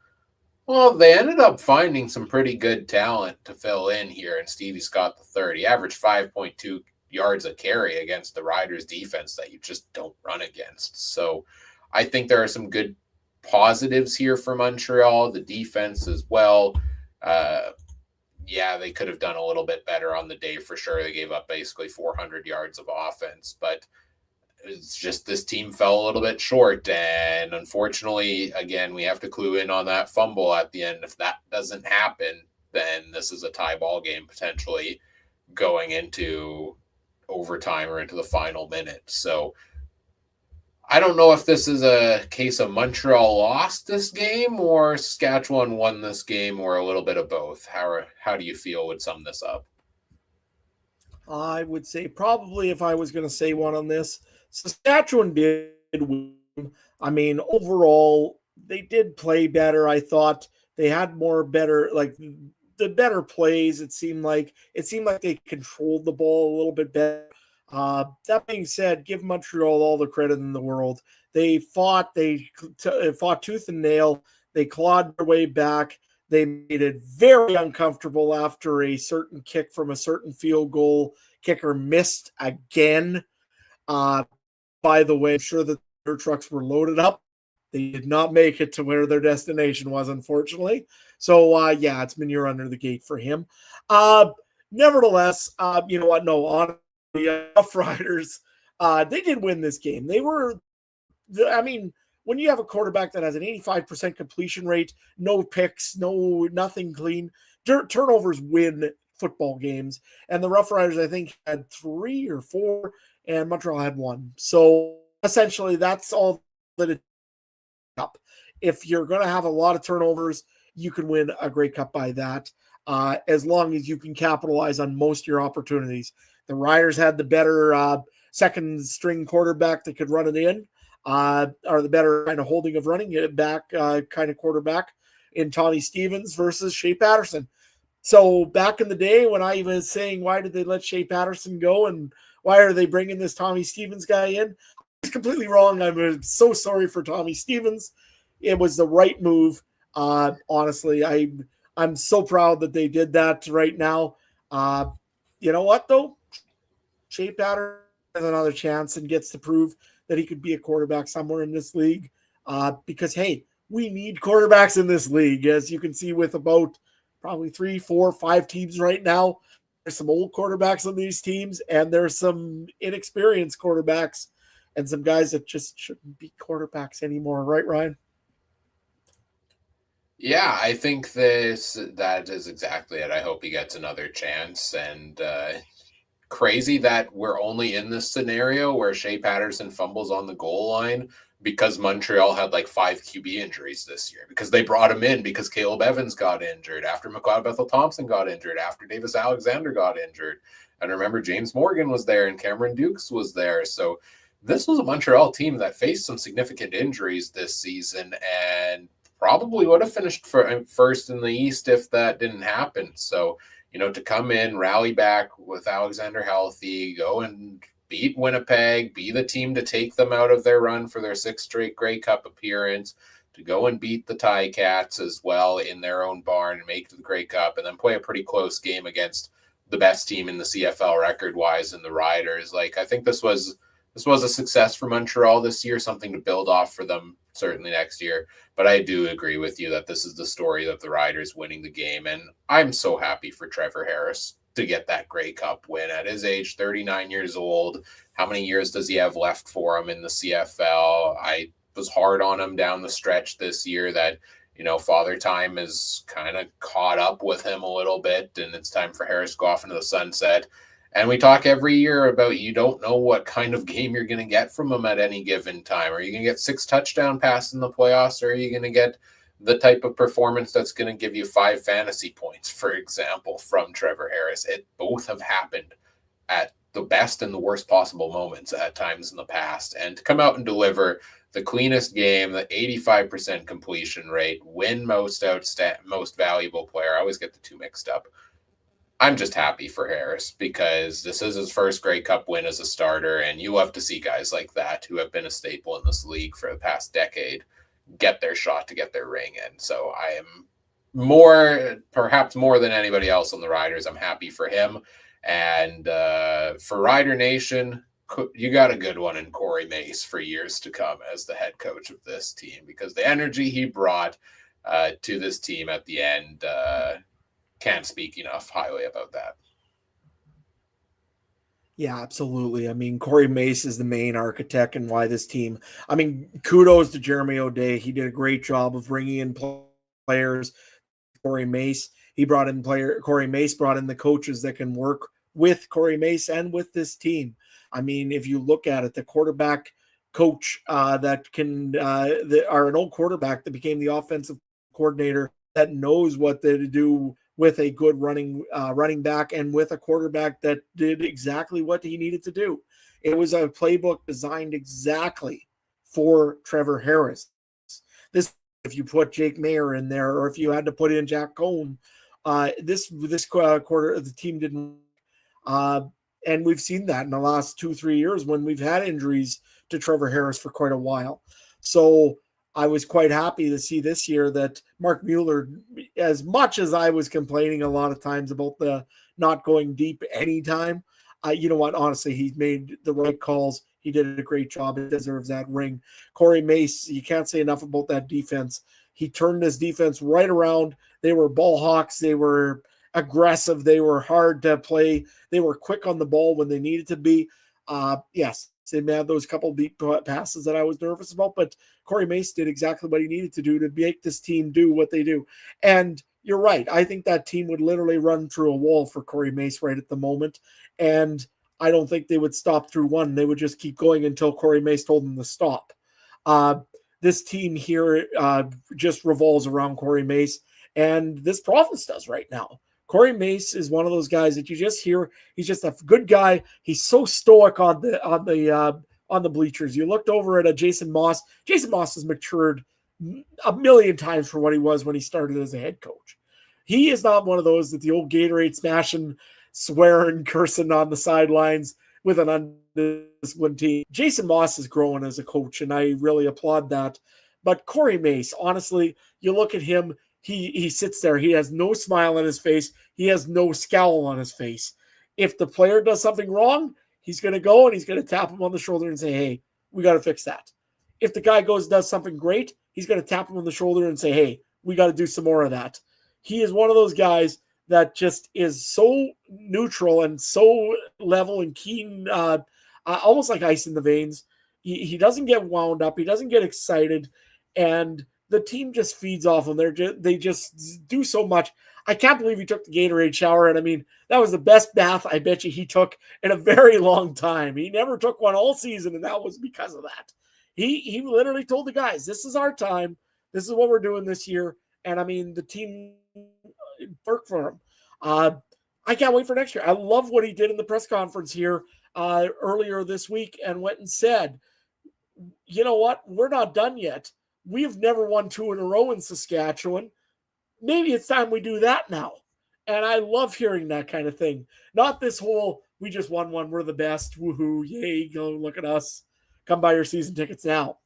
Speaker 1: Well, they ended up finding some pretty good talent to fill in here in Stevie Scott III. He averaged 5.2 yards a carry against the Riders defense that you just don't run against. So I think there are some good positives here for Montreal, the defense as well. Yeah, they could have done a little bit better on the day for sure. They gave up basically 400 yards of offense, but it's just this team fell a little bit short. And unfortunately, again, we have to clue in on that fumble at the end. If that doesn't happen, then this is a tie ball game potentially going into overtime or into the final minute. So I don't know if this is a case of Montreal lost this game or Saskatchewan won this game or a little bit of both. How do you feel would sum this up?
Speaker 2: I would say probably if I was going to say one on this, Saskatchewan did win. I mean, overall, they did play better. I thought they had more better, like the better plays. It seemed like they controlled the ball a little bit better. That being said, give Montreal all the credit in the world. They fought tooth and nail. They clawed their way back. They made it very uncomfortable after a certain kick from a certain field goal kicker missed again. By the way, I'm sure that their trucks were loaded up. They did not make it to where their destination was, unfortunately. So, yeah, it's manure under the gate for him. Nevertheless, you know what? No, honestly, Rough Riders, they did win this game. I mean, when you have a quarterback that has an 85% completion rate, no picks, nothing clean, turnovers win football games, and the Rough Riders, I think, had 3 or 4, and Montreal had 1. So essentially, that's all that it up. If you're going to have a lot of turnovers, you can win a Grey Cup by that, as long as you can capitalize on most of your opportunities. The Riders had the better second string quarterback that could run it in, or the better kind of holding of running it back kind of quarterback in Tommy Stevens versus Shea Patterson. So back in the day when I was saying, why did they let Shea Patterson go and why are they bringing this Tommy Stevens guy in? I was completely wrong. I'm so sorry for Tommy Stevens. It was the right move. Honestly, I'm so proud that they did that right now. You know what though? Shea Patterson has another chance and gets to prove that he could be a quarterback somewhere in this league. Because hey, we need quarterbacks in this league, as you can see with about probably 3, 4, 5 teams right now. There's some old quarterbacks on these teams, and there's some inexperienced quarterbacks, and some guys that just shouldn't be quarterbacks anymore, right, Ryan?
Speaker 1: Yeah, I think that is exactly it. I hope he gets another chance. And crazy that we're only in this scenario where Shea Patterson fumbles on the goal line because Montreal had like 5 QB injuries this year, because they brought him in because Caleb Evans got injured, after McLeod Bethel Thompson got injured, after Davis Alexander got injured. And remember, James Morgan was there and Cameron Dukes was there. So this was a Montreal team that faced some significant injuries this season and probably would have finished first in the East if that didn't happen. So, to come in, rally back with Alexander healthy, go and beat Winnipeg, be the team to take them out of their run for their 6th straight Grey Cup appearance, to go and beat the Ticats as well in their own barn and make it to the Grey Cup, and then play a pretty close game against the best team in the CFL record-wise in the Riders. Like, I think this was a success for Montreal this year, something to build off for them certainly next year. But I do agree with you that this is the story of the Riders winning the game. And I'm so happy for Trevor Harris to get that Grey Cup win at his age, 39 years old. How many years does he have left for him in the CFL? I was hard on him down the stretch this year that, Father Time is kind of caught up with him a little bit, and it's time for Harris to go off into the sunset. And we talk every year about you don't know what kind of game you're going to get from him at any given time. Are you going to get 6 touchdown passes in the playoffs, or are you going to get the type of performance that's going to give you 5 fantasy points, for example, from Trevor Harris? Both have happened at the best and the worst possible moments at times in the past. And to come out and deliver the cleanest game, the 85% completion rate, win most valuable player. I always get the two mixed up. I'm just happy for Harris because this is his first Grey Cup win as a starter, and you love to see guys like that who have been a staple in this league for the past decade get their shot to get their ring in. So I am perhaps more than anybody else on the Riders, I'm happy for him. And for Rider Nation, you got a good one in Corey Mace for years to come as the head coach of this team, because the energy he brought to this team at the end, can't speak enough highly about that.
Speaker 2: Yeah, absolutely. I mean, Corey Mace is the main architect and why this team. I mean, kudos to Jeremy O'Day. He did a great job of bringing in players. Corey Mace, Corey Mace brought in the coaches that can work with Corey Mace and with this team. I mean, if you look at it, the quarterback coach that are an old quarterback that became the offensive coordinator that knows what to do with a good running back and with a quarterback that did exactly what he needed to do. It was a playbook designed exactly for Trevor Harris. If you put Jake Mayer in there, or if you had to put in Jack Cohn, this quarter the team didn't. And we've seen that in the last 2-3 years when we've had injuries to Trevor Harris for quite a while. So I was quite happy to see this year that Mark Mueller, as much as I was complaining a lot of times about the not going deep anytime, you know what? Honestly, he's made the right calls. He did a great job. He deserves that ring. Corey Mace, you can't say enough about that defense. He turned this defense right around. They were ball hawks. They were aggressive. They were hard to play. They were quick on the ball when they needed to be. Yes, they had those couple deep passes that I was nervous about, but Corey Mace did exactly what he needed to do to make this team do what they do. And you're right. I think that team would literally run through a wall for Corey Mace right at the moment. And I don't think they would stop through one. They would just keep going until Corey Mace told them to stop. Uh, this team here just revolves around Corey Mace, and this province does right now. Corey Mace is one of those guys that you just hear. He's just a good guy. He's so stoic on the bleachers. You looked over at Jason Moss. Jason Moss has matured a million times for what he was when he started as a head coach. He is not one of those that the old Gatorade smashing, swearing, cursing on the sidelines with an undisciplined team. Jason Moss is growing as a coach, and I really applaud that. But Corey Mace, honestly, you look at him, he sits there. He has no smile on his face. He has no scowl on his face. If the player does something wrong, he's going to go and he's going to tap him on the shoulder and say, hey, we got to fix that. If the guy goes and does something great, he's going to tap him on the shoulder and say, hey, we got to do some more of that. He is one of those guys that just is so neutral and so level and keen, almost like ice in the veins. He doesn't get wound up. He doesn't get excited. And the team just feeds off him. They just do so much. I can't believe he took the Gatorade shower. And I mean, that was the best bath I bet you he took in a very long time. He never took one all season, and that was because of that. He literally told the guys, this is our time. This is what we're doing this year. And I mean, the team worked for him. I can't wait for next year. I love what he did in the press conference here earlier this week and went and said, you know what? We're not done yet. We've never won 2 in a row in Saskatchewan. Maybe it's time we do that now. And I love hearing that kind of thing. Not this whole, we just won one, we're the best, woohoo, yay, go look at us. Come buy your season tickets now.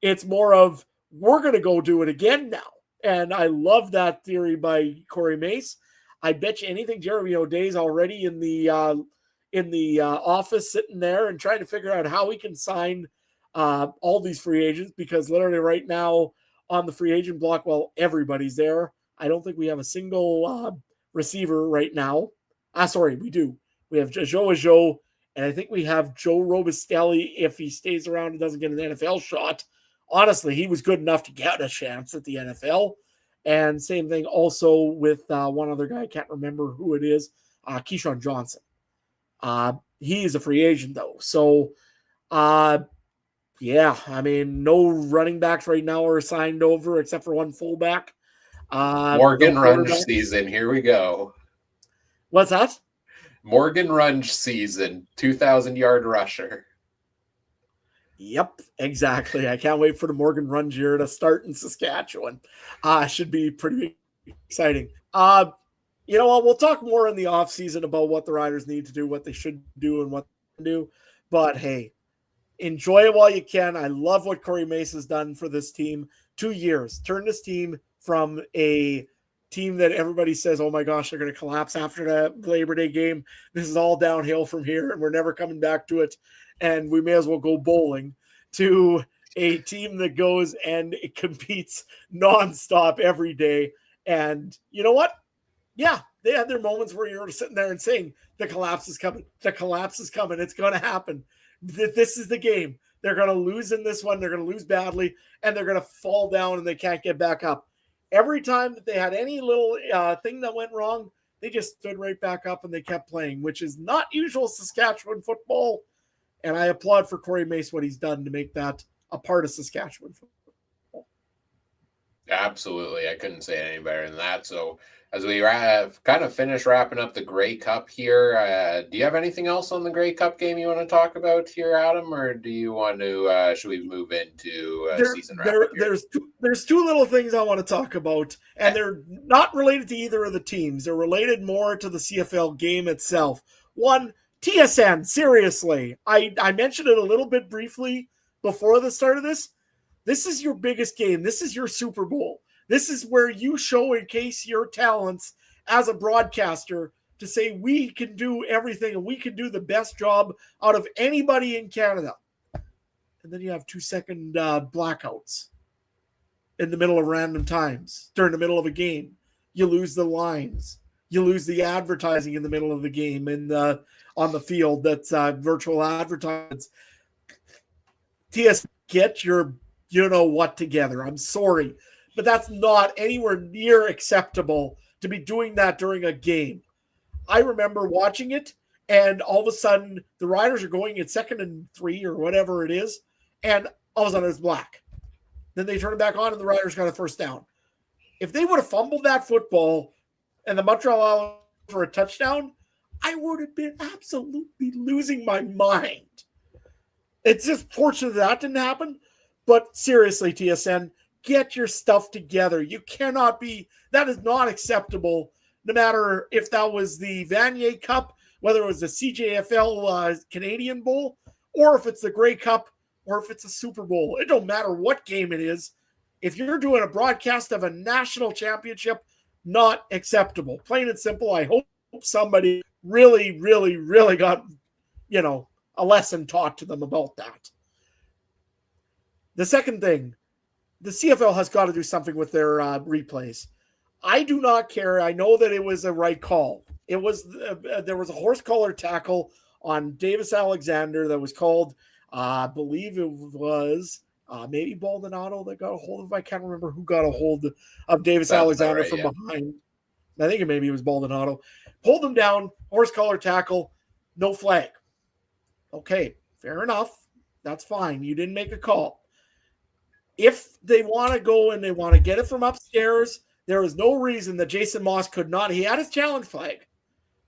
Speaker 2: It's more of, we're going to go do it again now. And I love that theory by Corey Mace. I bet you anything Jeremy O'Day's already in the office sitting there and trying to figure out how we can sign all these free agents, because literally right now on the free agent block, well, everybody's there. I don't think we have a single receiver right now. Sorry, we do. We have Joe Ajo, and I think we have Joe Robustelli if he stays around and doesn't get an NFL shot. Honestly, he was good enough to get a chance at the NFL. And same thing also with one other guy. I can't remember who it is. Keyshawn Johnson. He is a free agent, though. So, yeah, I mean, no running backs right now are signed over except for one fullback.
Speaker 1: Morgan Runge season. Here we go.
Speaker 2: What's that?
Speaker 1: Morgan Runge season. 2,000-yard rusher.
Speaker 2: Yep, exactly. I can't wait for the Morgan Runge year to start in Saskatchewan. Should be pretty exciting. You know what? We'll talk more in the offseason about what the Riders need to do, what they should do, and what they can do. But hey, enjoy it while you can. I love what Corey Mace has done for this team. 2 years. Turn this team from a team that everybody says, oh my gosh, they're going to collapse after the Labor Day game. This is all downhill from here, and we're never coming back to it. And we may as well go bowling, to a team that goes and it competes nonstop every day. And you know what? Yeah, they had their moments where you're sitting there and saying, the collapse is coming. The collapse is coming. It's going to happen. This is the game. They're going to lose in this one. They're going to lose badly, and they're going to fall down and they can't get back up. Every time that they had any little thing that went wrong, they just stood right back up and they kept playing, which is not usual Saskatchewan football. And I applaud for Corey Mace what he's done to make that a part of Saskatchewan football.
Speaker 1: Absolutely. I couldn't say it any better than that. So as we kind of finish wrapping up the Grey Cup here, do you have anything else on the Grey Cup game you want to talk about here, Adam? Or do you want to, should we move into season wrap?
Speaker 2: There's two little things I want to talk about, and they're not related to either of the teams. They're related more to the CFL game itself. One, TSN, seriously. I mentioned it a little bit briefly before the start of this. This is your biggest game. This is your Super Bowl. This is where you showcase your talents as a broadcaster to say we can do everything and we can do the best job out of anybody in Canada. And then you have 2-second blackouts in the middle of random times during the middle of a game. You lose the lines. You lose the advertising in the middle of the game and on the field. That's virtual advertisements. TS, get your you know what together. I'm sorry. but that's not anywhere near acceptable to be doing that during a game. I remember watching it, and all of a sudden the Riders are going at 2nd and 3 or whatever it is, and all of a sudden it's black. Then they turn it back on, and the Riders got a first down. If they would have fumbled that football and the Montreal Alouettes for a touchdown, I would have been absolutely losing my mind. It's just fortunate that didn't happen. But seriously, TSN, get your stuff together. You cannot be, that is not acceptable, no matter if that was the Vanier Cup, whether it was the CJFL Canadian Bowl, or if it's the Grey Cup, or if it's a Super Bowl. It don't matter what game it is. If you're doing a broadcast of a national championship, not acceptable. Plain and simple. I hope somebody really, really, really got, a lesson taught to them about that. The second thing, the CFL has got to do something with their replays. I do not care. I know that it was a right call. It was there was a horse collar tackle on Davis Alexander that was called. I believe it was maybe Baldonado that got a hold of. I can't remember who got a hold of Davis Alexander from behind. I think maybe it was Baldonado. Pulled him down, horse collar tackle, no flag. Okay, fair enough. That's fine. You didn't make a call. If they want to go and they want to get it from upstairs, there is no reason that Jason Moss could not. He had his challenge flag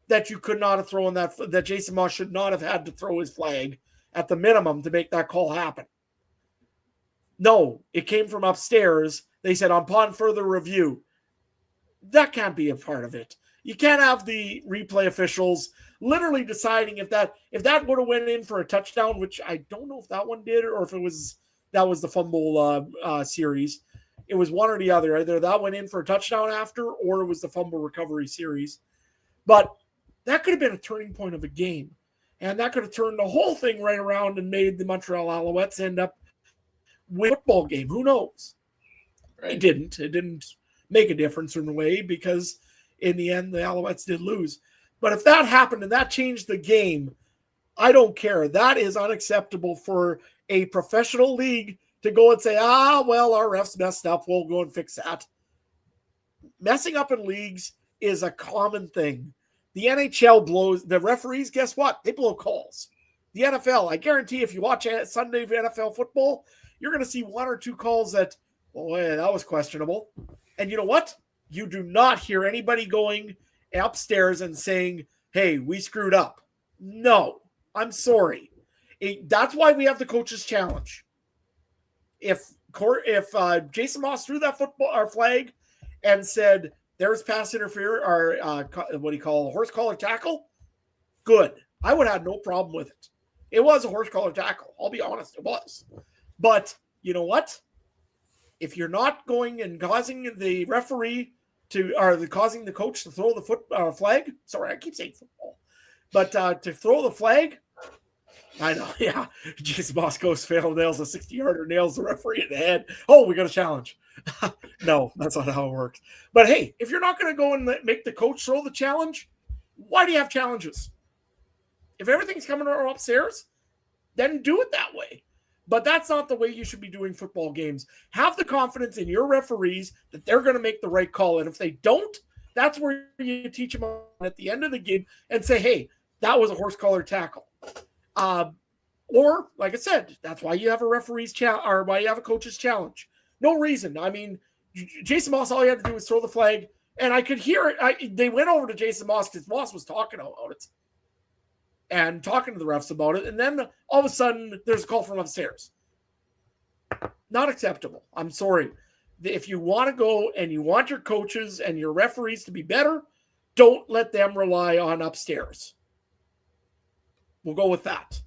Speaker 2: that you could not have thrown that Jason Moss should not have had to throw his flag at the minimum to make that call happen. No, it came from upstairs. They said upon further review. That can't be a part of it. You can't have the replay officials literally deciding if that would have went in for a touchdown, which I don't know if that one did or if that was the fumble series. It was one or the other. Either that went in for a touchdown after, or it was the fumble recovery series. But that could have been a turning point of a game. And that could have turned the whole thing right around and made the Montreal Alouettes end up with a football game. Who knows? Right. It didn't. It didn't make a difference in a way because in the end, the Alouettes did lose. But if that happened and that changed the game, I don't care. That is unacceptable for a professional league to go and say, well, our refs messed up. We'll go and fix that. Messing up in leagues is a common thing. The NHL blows, the referees, guess what? They blow calls. The NFL, I guarantee if you watch Sunday NFL football, you're going to see one or two calls that, that was questionable. And you know what? You do not hear anybody going upstairs and saying, hey, we screwed up. No, I'm sorry. That's why we have the coach's challenge. If Jason Moss threw that flag and said there's pass interference or what do you call a horse collar tackle, good. I would have no problem with it. It was a horse collar tackle. I'll be honest, it was. But you know what? If you're not going and causing the referee causing the coach to throw the flag, sorry, I keep saying football, but to throw the flag, I know, yeah. Jason Moss goes fail, nails a 60-yarder, nails the referee in the head. Oh, we got a challenge. No, that's not how it works. But hey, if you're not going to go and make the coach throw the challenge, why do you have challenges? If everything's coming upstairs, then do it that way. But that's not the way you should be doing football games. Have the confidence in your referees that they're going to make the right call. And if they don't, that's where you teach them at the end of the game and say, hey, that was a horse collar tackle. Or, like I said, that's why you have a referee's or why you have a coach's challenge. No reason. I mean, Jason Moss, all he had to do was throw the flag, and I could hear it. They went over to Jason Moss because Moss was talking about it and talking to the refs about it, and then all of a sudden, there's a call from upstairs. Not acceptable. I'm sorry. If you want to go and you want your coaches and your referees to be better, don't let them rely on upstairs. We'll go with that.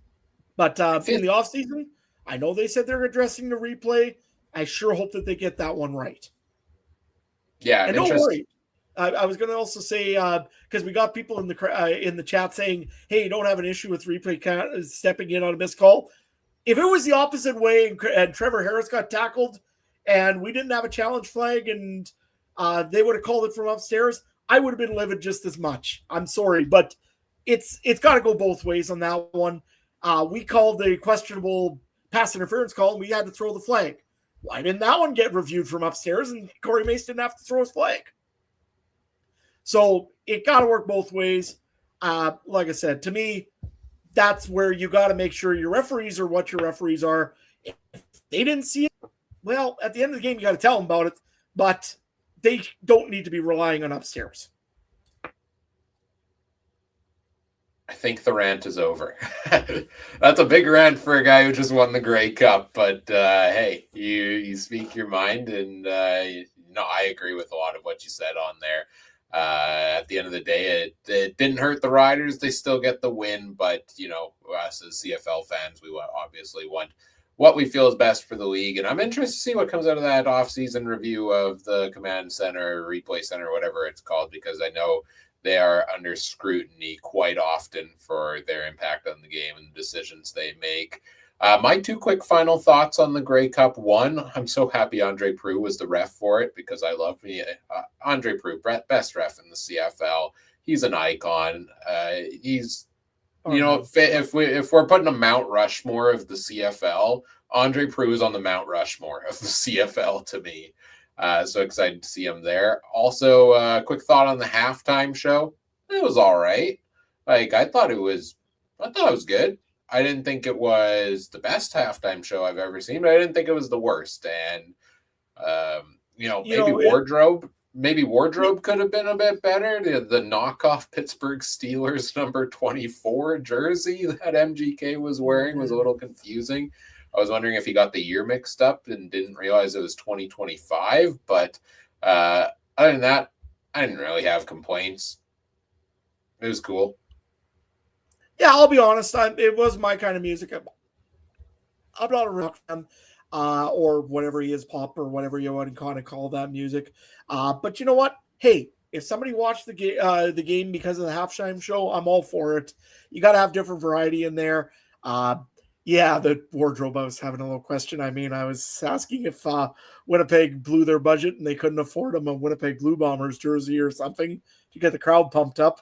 Speaker 2: But in the offseason, I know they said they're addressing the replay. I sure hope that they get that one right.
Speaker 1: Yeah,
Speaker 2: and don't worry. I was going to also say, because we got people in the chat saying, hey, you don't have an issue with replay stepping in on a missed call. If it was the opposite way and Trevor Harris got tackled and we didn't have a challenge flag and they would have called it from upstairs, I would have been livid just as much. I'm sorry, but it's got to go both ways on that one. We called the questionable pass interference call, and we had to throw the flag. Why didn't that one get reviewed from upstairs and Corey Mace didn't have to throw his flag? So it got to work both ways. Like I said, to me, that's where you got to make sure your referees are what your referees are. If they didn't see it, well, at the end of the game, you got to tell them about it, but they don't need to be relying on upstairs.
Speaker 1: I think the rant is over. That's a big rant for a guy who just won the Grey Cup, but hey, you speak your mind, and I agree with a lot of what you said on there. At the end of the day, it didn't hurt the Riders. They still get the win, but us as CFL fans, we obviously want what we feel is best for the league. And I'm interested to see what comes out of that off-season review of the Command Center, Replay Center, whatever it's called, because I know they are under scrutiny quite often for their impact on the game and the decisions they make. My two quick final thoughts on the Grey Cup. One, I'm so happy Andre Proulx was the ref for it because I love me. Andre Proulx, best ref in the CFL. He's an icon. He's, if we're putting a Mount Rushmore of the CFL, Andre Proulx is on the Mount Rushmore of the CFL to me. So excited to see him there. Also, quick thought on the halftime show. It was all right. Like I thought it was good. I didn't think it was the best halftime show I've ever seen, but I didn't think it was the worst. And maybe wardrobe could have been a bit better. The knockoff Pittsburgh Steelers number 24 jersey that MGK was wearing was a little confusing. I was wondering if he got the year mixed up and didn't realize it was 2025. But other than that, I didn't really have complaints. It was cool.
Speaker 2: Yeah, I'll be honest. It was my kind of music. I'm not a rock fan or whatever he is, pop or whatever you want to kind of call that music. But you know what? Hey, if somebody watched the game because of the halftime show, I'm all for it. You got to have different variety in there. Yeah, the wardrobe, I was having a little question. I mean, I was asking if Winnipeg blew their budget and they couldn't afford them a Winnipeg Blue Bombers jersey or something to get the crowd pumped up.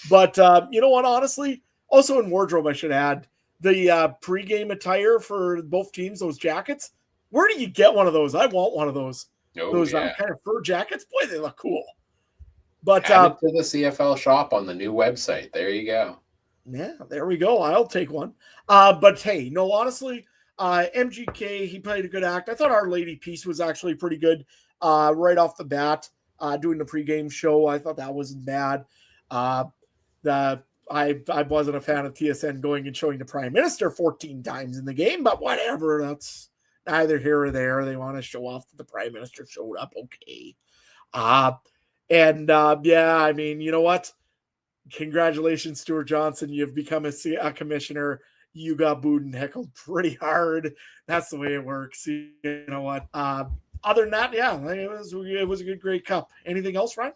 Speaker 2: But you know what, honestly, also in wardrobe, I should add, the pregame attire for both teams, those jackets, where do you get one of those? I want one of those. Those kind of fur jackets. Boy, they look cool. But
Speaker 1: add it to the CFL shop on the new website. There you go.
Speaker 2: Yeah, there we go. I'll take one. But hey, no, honestly, MGK, he played a good act. I thought Our Lady Peace was actually pretty good right off the bat. Doing the pregame show, I thought that wasn't bad. I wasn't a fan of TSN going and showing the Prime Minister 14 times in the game, but whatever. That's neither here or there. They want to show off that the Prime Minister showed up. Okay. Yeah, I mean, you know what? Congratulations, Stuart Johnson. You've become a commissioner. You got booed and heckled pretty hard. That's the way it works. You know what? Other than that, yeah, it was a good Grey Cup. Anything else, Ryan?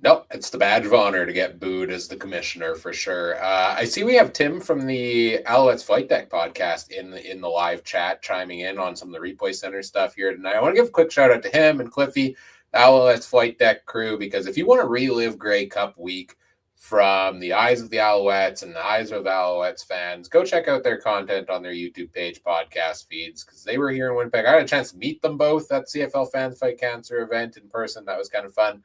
Speaker 1: Nope, it's the badge of honor to get booed as the commissioner for sure. I see we have Tim from the Alouettes Flight Deck podcast in the live chat chiming in on some of the Replay Center stuff here tonight. I want to give a quick shout out to him and Cliffy, the Alouettes Flight Deck crew, because if you want to relive Grey Cup week from the eyes of the Alouettes and the eyes of Alouettes fans, go check out their content on their YouTube page, podcast feeds, because they were here in Winnipeg. I had a chance to meet them both at CFL Fans Fight Cancer event in person. That was kind of fun.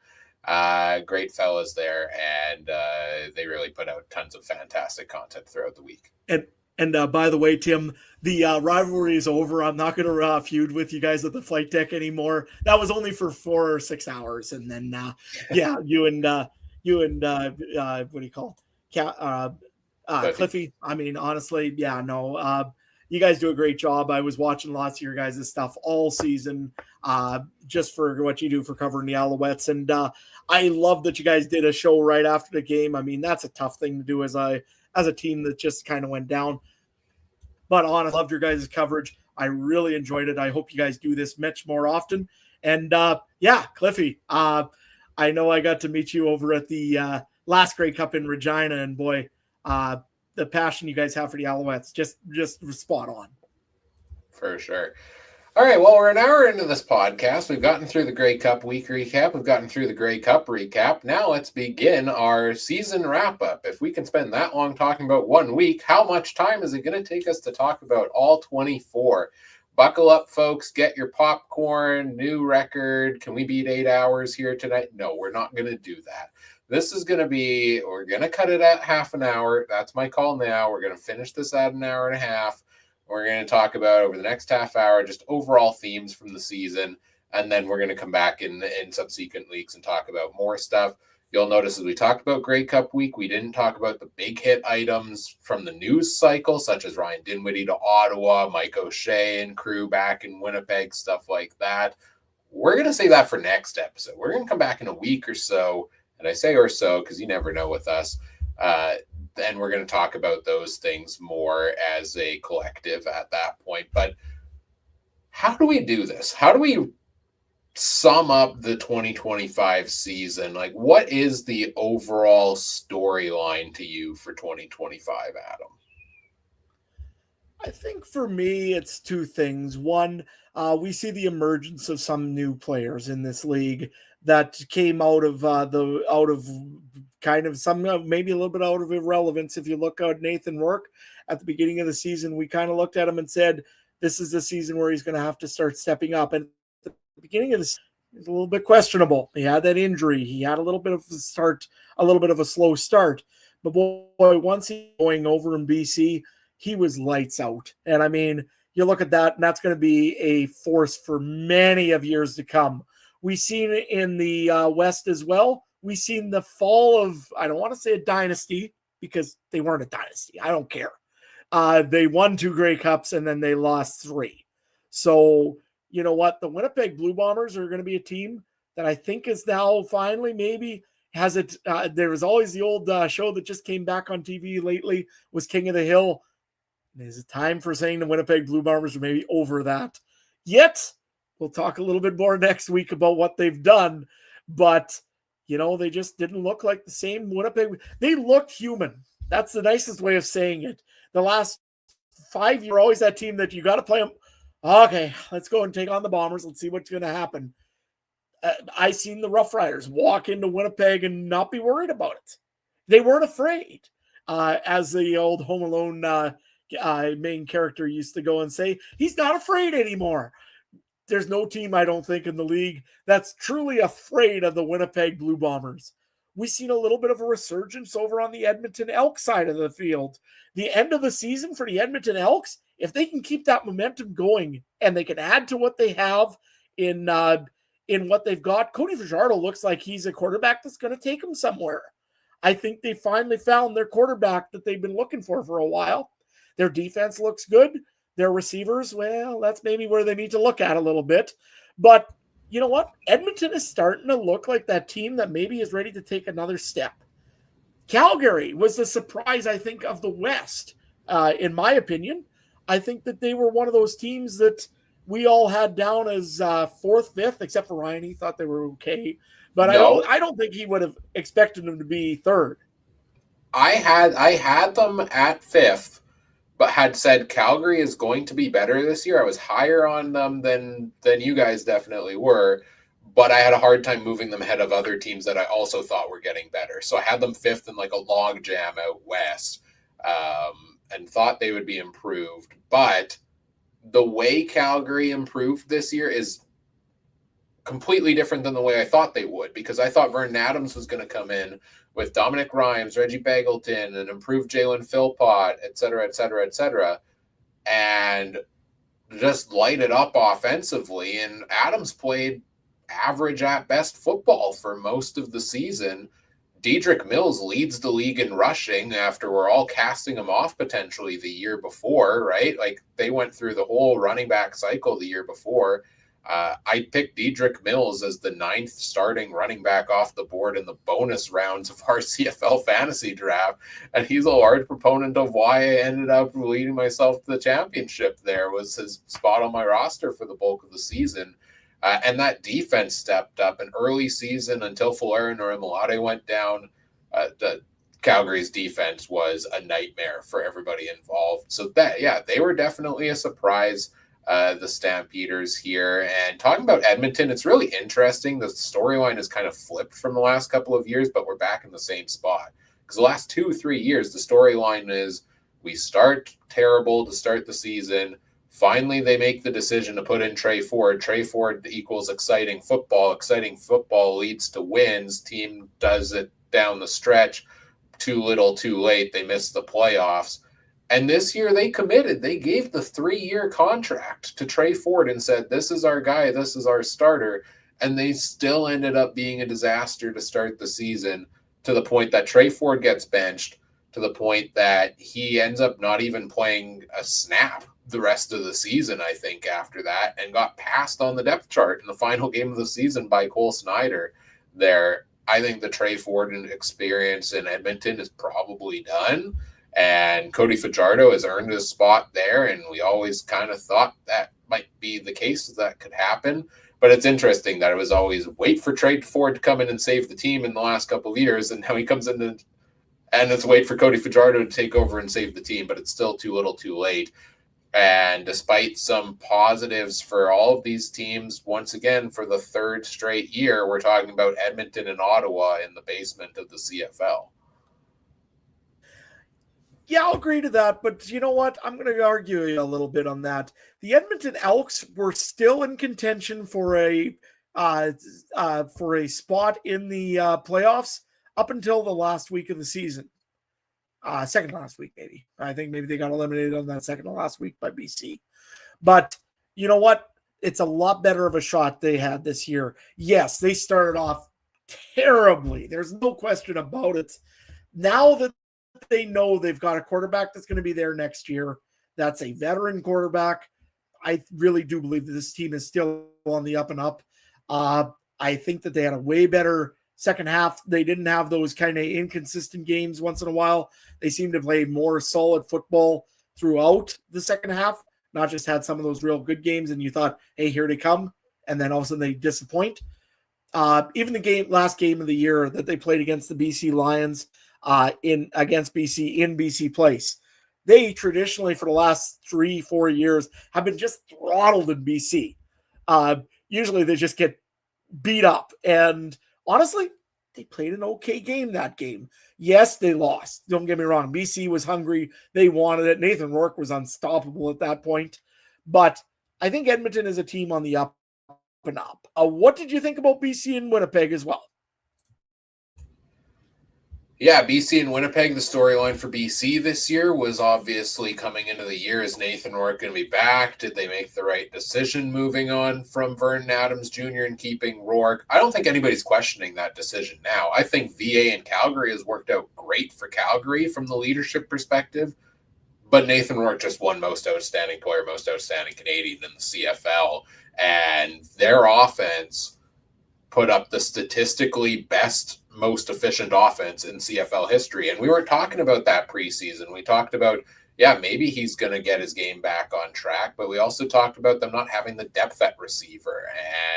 Speaker 1: Great fellas there, and they really put out tons of fantastic content throughout the week.
Speaker 2: And by the way, Tim, the rivalry is over. I'm not going to feud with you guys at the flight deck anymore. That was only for 4 or 6 hours, and then yeah, you and what do you call Cliffy? I mean, honestly, yeah, no. You guys do a great job. I was watching lots of your guys' stuff all season, just for what you do for covering the Alouettes, and I love that you guys did a show right after the game. I mean, that's a tough thing to do as a team that just kind of went down. But honestly, I loved your guys' coverage. I really enjoyed it. I hope you guys do this much more often. And yeah, Cliffy, I know I got to meet you over at the last Grey Cup in Regina, and boy, the passion you guys have for the Alouettes, just spot on.
Speaker 1: For sure. All right, well, we're an hour into this podcast. We've gotten through the Grey Cup week recap. We've gotten through the Grey Cup recap. Now let's begin our season wrap-up. If we can spend that long talking about 1 week, how much time is it going to take us to talk about all 24? buckle up, folks. Get your popcorn. New record. Can we beat 8 hours here tonight? No, we're not going to do that. This is going to be, we're going to cut it at half an hour. That's my call now. We're going to finish this at an hour and a half. We're going to talk about over the next half hour just overall themes from the season. And then we're going to come back in subsequent weeks and talk about more stuff. You'll notice as we talked about Grey Cup week, we didn't talk about the big hit items from the news cycle, such as Ryan Dinwiddie to Ottawa, Mike O'Shea and crew back in Winnipeg, stuff like that. We're going to save that for next episode. We're going to come back in a week or so, and I say or so because you never know with us. Then we're going to talk about those things more as a collective at that point. But how do we do this? How do we sum up the 2025 season? Like, what is the overall storyline to you for 2025, Adam?
Speaker 2: I think for me, it's two things. One, we see the emergence of some new players in this league that came out of kind of some maybe a little bit out of irrelevance. If you look at Nathan Rourke at the beginning of the season, we kind of looked at him and said, this is the season where he's going to have to start stepping up. And at the beginning of this, it's a little bit questionable. He had that injury. He had a little bit of a slow start. But boy, once he going over in BC, he was lights out. And I mean, you look at that, and that's going to be a force for many of years to come. We've seen it in the West as well. We've seen the fall of, I don't want to say a dynasty because they weren't a dynasty. I don't care. They won 2 Grey Cups and then they lost 3. So, you know what? The Winnipeg Blue Bombers are going to be a team that I think is now finally maybe has it. There was always the old show that just came back on TV lately was King of the Hill. Is it time for saying the Winnipeg Blue Bombers are maybe over that? Yet, we'll talk a little bit more next week about what they've done. But, you know, they just didn't look like the same Winnipeg. They looked human. That's the nicest way of saying it. The last 5 years, always that team that you got to play them. Okay, let's go and take on the Bombers. Let's see what's going to happen. I seen the Rough Riders walk into Winnipeg and not be worried about it. They weren't afraid. As the old Home Alone main character used to go and say, he's not afraid anymore. There's no team, I don't think, in the league that's truly afraid of the Winnipeg Blue Bombers. We've seen a little bit of a resurgence over on the Edmonton Elks side of the field. The end of the season for the Edmonton Elks, if they can keep that momentum going and they can add to what they have in what they've got, Cody Fajardo looks like he's a quarterback that's going to take them somewhere. I think they finally found their quarterback that they've been looking for a while. Their defense looks good. Their receivers, well, that's maybe where they need to look at a little bit. But you know what? Edmonton is starting to look like that team that maybe is ready to take another step. Calgary was the surprise, I think, of the West, in my opinion. I think that they were one of those teams that we all had down as 4th, 5th, except for Ryan. He thought they were okay. But no. I don't think he would have expected them to be 3rd.
Speaker 1: I had them at 5th, but had said Calgary is going to be better this year. I was higher on them than you guys definitely were, but I had a hard time moving them ahead of other teams that I also thought were getting better. So I had them 5th in like a log jam out west, and thought they would be improved. But the way Calgary improved this year is completely different than the way I thought they would, because I thought Vernon Adams was going to come in with Dominic Rhymes, Reggie Begelton, and improved Jalen Philpott, et cetera, and just light it up offensively. And Adams played average at best football for most of the season. Dedrick Mills leads the league in rushing after we're all casting him off potentially the year before, right? Like, they went through the whole running back cycle the year before. I picked Dedrick Mills as the 9th starting running back off the board in the bonus rounds of our CFL fantasy draft. And he's a large proponent of why I ended up leading myself to the championship there, was his spot on my roster for the bulk of the season. And that defense stepped up in early season until Fullerton or Imolade went down. The Calgary's defense was a nightmare for everybody involved. So they were definitely a surprise. The Stampeders here. And talking about Edmonton, it's really interesting. The storyline has kind of flipped from the last couple of years, but we're back in the same spot. Because the last 2-3 years, the storyline is we start terrible to start the season, Finally, they make the decision to put in Trey Ford. Trey Ford equals exciting football. Exciting football leads to wins. Team does it down the stretch. Too little, too late. They miss the playoffs. And this year they committed. They gave the 3-year contract to Trey Ford and said, this is our guy. This is our starter. And they still ended up being a disaster to start the season, to the point that Trey Ford gets benched, to the point that he ends up not even playing a snap the rest of the season, I think, after that, and got passed on the depth chart in the final game of the season by Cole Snyder there. I think the Trey Ford experience in Edmonton is probably done, and Cody Fajardo has earned his spot there, and we always kind of thought that might be the case, that could happen. But it's interesting that it was always wait for Trey Ford to come in and save the team in the last couple of years, and now he comes in and it's wait for Cody Fajardo to take over and save the team, but it's still too little too late. And despite some positives for all of these teams, once again, for the third straight year, we're talking about Edmonton and Ottawa in the basement of the CFL.
Speaker 2: Yeah, I'll agree to that, but you know what? I'm going to argue a little bit on that. The Edmonton Elks were still in contention for a spot in the playoffs up until the last week of the season. Second to last week, maybe. I think maybe they got eliminated on that second to last week by BC. But you know what? It's a lot better of a shot they had this year. Yes, they started off terribly. There's no question about it. Now that they know they've got a quarterback that's going to be there next year, that's a veteran quarterback, I really do believe that this team is still on the up and up. I think that they had a way better second half. They didn't have those kind of inconsistent games once in a while. They seemed to play more solid football throughout the second half, not just had some of those real good games and you thought, hey, here they come. And then all of a sudden they disappoint. Even the last game of the year that they played against the BC Lions against BC in BC Place, they traditionally for the last 3-4 years have been just throttled in BC. Usually they just get beat up. And honestly, they played an okay game that game. Yes, they lost. Don't get me wrong. BC was hungry. They wanted it. Nathan Rourke was unstoppable at that point. But I think Edmonton is a team on the up and up. What did you think about BC and Winnipeg as well?
Speaker 1: Yeah, BC and Winnipeg, the storyline for BC this year was obviously coming into the year, is Nathan Rourke going to be back? Did they make the right decision moving on from Vernon Adams Jr. and keeping Rourke? I don't think anybody's questioning that decision now. I think VA in Calgary has worked out great for Calgary from the leadership perspective, but Nathan Rourke just won most outstanding player, most outstanding Canadian in the CFL, and their offense put up the statistically best, most efficient offense in CFL history. And we weren't talking about that preseason. We talked about, yeah, maybe he's going to get his game back on track, but we also talked about them not having the depth at receiver.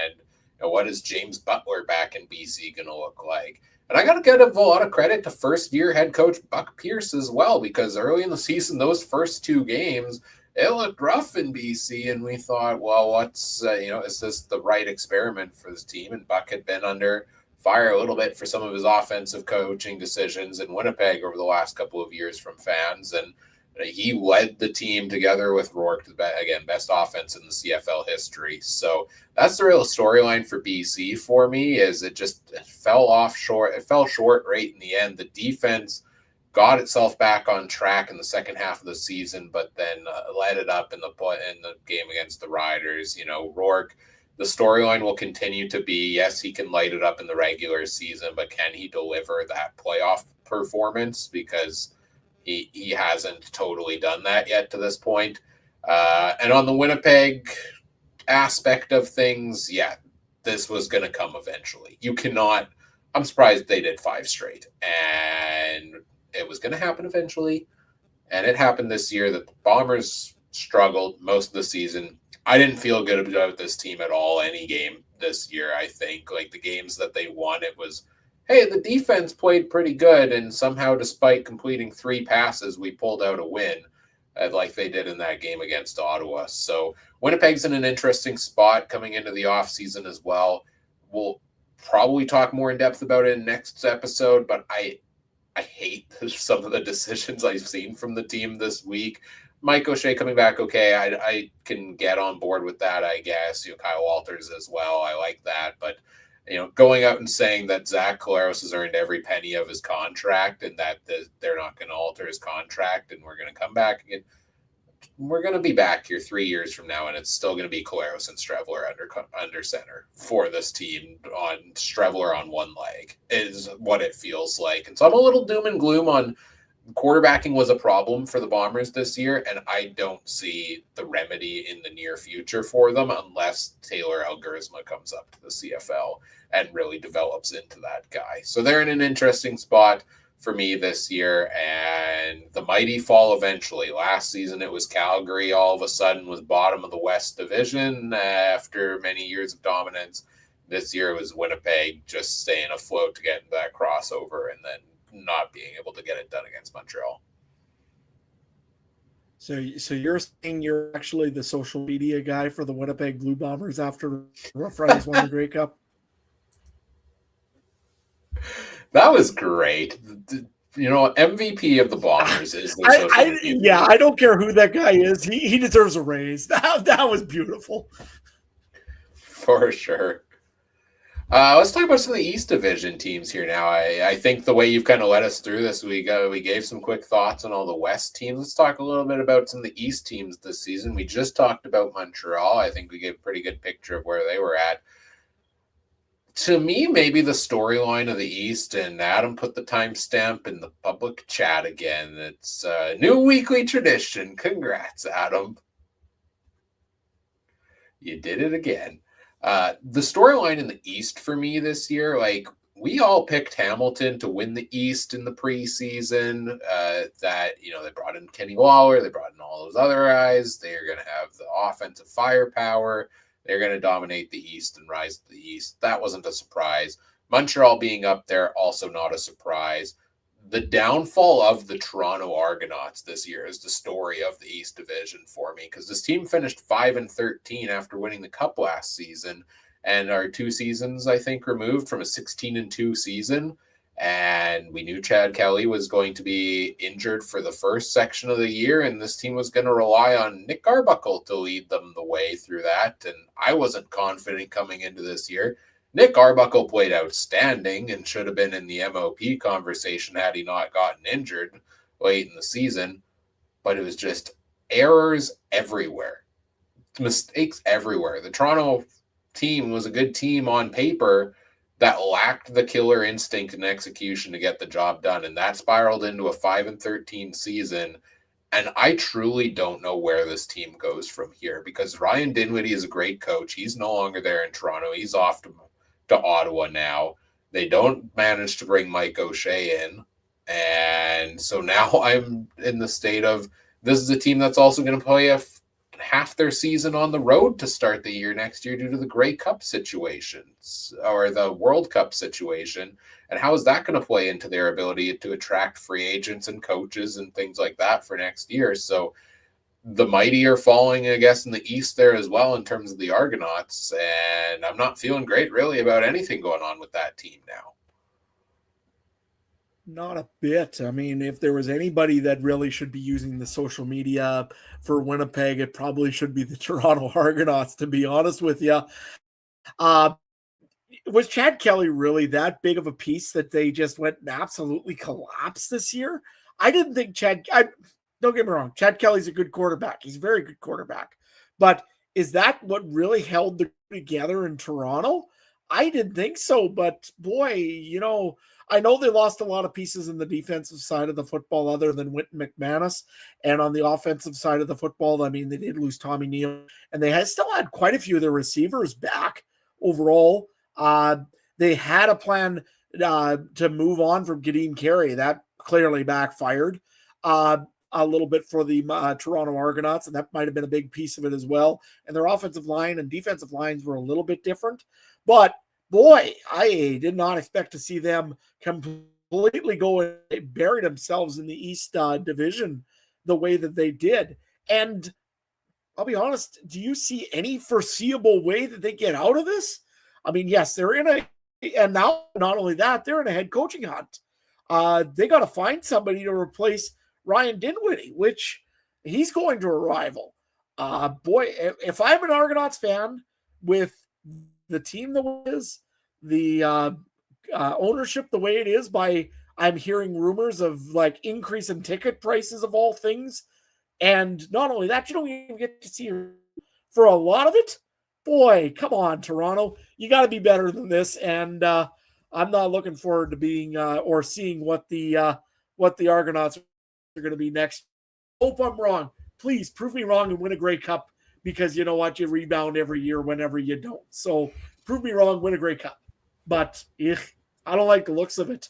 Speaker 1: And what is James Butler back in BC going to look like? And I got to give a lot of credit to first-year head coach Buck Pierce as well, because early in the season, those first 2 games, it looked rough in BC, and we thought, well, what's, is this the right experiment for this team? And Buck had been under fire a little bit for some of his offensive coaching decisions in Winnipeg over the last couple of years from fans. And he led the team together with Rourke to, again, best offense in the CFL history. So that's the real storyline for BC for me, is it fell short. It fell short right in the end. The defense got itself back on track in the second half of the season, but then let it up in the game against the Riders. Rourke, the storyline will continue to be, yes, he can light it up in the regular season, but can he deliver that playoff performance? Because he hasn't totally done that yet to this point. And on the Winnipeg aspect of things, yeah, this was going to come eventually. I'm surprised they did 5 straight. And it was going to happen eventually, and it happened this year. The Bombers struggled most of the season. I didn't feel good about this team at all any game this year. I think like the games that they won, it was, hey, the defense played pretty good, and somehow despite completing 3 passes, we pulled out a win like they did in that game against Ottawa. So Winnipeg's in an interesting spot coming into the offseason as well. We'll probably talk more in depth about it in next episode, but I hate some of the decisions I've seen from the team this week. Mike O'Shea coming back, okay, I can get on board with that, I guess. Kyle Walters as well, I like that. But, going out and saying that Zach Collaros has earned every penny of his contract and that they're not going to alter his contract and we're going to come back again. We're going to be back here 3 years from now, and it's still going to be Collaros and Streveler under center for this team. On Streveler on one leg is what it feels like. And so I'm a little doom and gloom on quarterbacking was a problem for the Bombers this year, and I don't see the remedy in the near future for them unless Taylor Algersma comes up to the CFL and really develops into that guy. So they're in an interesting spot for me this year, and the mighty fall eventually. Last season it was Calgary all of a sudden was bottom of the West Division after many years of dominance. This year it was Winnipeg just staying afloat to get into that crossover and then not being able to get it done against Montreal.
Speaker 2: So you're saying you're actually the social media guy for the Winnipeg Blue Bombers after Rough Riders won the Grey Cup?
Speaker 1: That was great. MVP of the Bombers is their social media.
Speaker 2: Yeah, I don't care who that guy is. He deserves a raise. That was beautiful.
Speaker 1: For sure. Let's talk about some of the East Division teams here now. I think the way you've kind of led us through this, we gave some quick thoughts on all the West teams. Let's talk a little bit about some of the East teams this season. We just talked about Montreal. I think we gave a pretty good picture of where they were at. To me, maybe the storyline of the East, and Adam put the timestamp in the public chat again. It's a new weekly tradition. Congrats, Adam. You did it again. The storyline in the East for me this year, we all picked Hamilton to win the East in the preseason. That they brought in Kenny Lawler, they brought in all those other guys. They're going to have the offensive firepower. They're going to dominate the East and rise to the East. That wasn't a surprise. Montreal being up there, also not a surprise. The downfall of the Toronto Argonauts this year is the story of the East Division for me, because this team finished 5-13 after winning the Cup last season and are 2 seasons, I think, removed from a 16-2 season. And we knew Chad Kelly was going to be injured for the first section of the year, and this team was going to rely on Nick Arbuckle to lead them the way through that. And I wasn't confident coming into this year. Nick Arbuckle played outstanding and should have been in the MOP conversation had he not gotten injured late in the season. But it was just errors everywhere, mistakes everywhere. The Toronto team was a good team on paper that lacked the killer instinct and execution to get the job done. And that spiraled into a 5-13 season. And I truly don't know where this team goes from here, because Ryan Dinwiddie is a great coach. He's no longer there in Toronto. He's off to Ottawa now. They don't manage to bring Mike O'Shea in. And so now I'm in the state of, this is a team that's also going to play half their season on the road to start the year next year due to the Grey Cup situations or the World Cup situation. And how is that going to play into their ability to attract free agents and coaches and things like that for next year? So the mighty are falling, I guess, in the East there as well in terms of the Argonauts. And I'm not feeling great really about anything going on with that team now.
Speaker 2: Not a bit. I mean, if there was anybody that really should be using the social media for Winnipeg, it probably should be the Toronto Argonauts, to be honest with you. Was Chad Kelly really that big of a piece that they just went and absolutely collapsed this year? I didn't think don't get me wrong, Chad Kelly's a good quarterback. He's a very good quarterback. But is that what really held them together in Toronto? I didn't think so. But boy, I know they lost a lot of pieces in the defensive side of the football other than Wynton McManus. And on the offensive side of the football, I mean, they did lose Tommy Neal. And they still had quite a few of their receivers back overall. They had a plan to move on from Kadeem Carey. That clearly backfired a little bit for the Toronto Argonauts, and that might have been a big piece of it as well. And their offensive line and defensive lines were a little bit different. But boy, I did not expect to see them completely go and bury themselves in the East Division the way that they did. And I'll be honest, do you see any foreseeable way that they get out of this? I mean, yes, they're and now not only that, they're in a head coaching hunt. They got to find somebody to replace Ryan Dinwiddie, which he's going to a rival. Boy, if I'm an Argonauts fan with the team the way it is, the ownership the way it is, I'm hearing rumors of like increase in ticket prices of all things. And not only that, you don't even get to see her for a lot of it. Boy, come on, Toronto. You got to be better than this. And I'm not looking forward to being or seeing what the Argonauts are going to be next. Hope I'm wrong. Please prove me wrong and win a Grey Cup, because you know what? You rebound every year whenever you don't. So prove me wrong, win a Grey Cup. But I don't like the looks of it.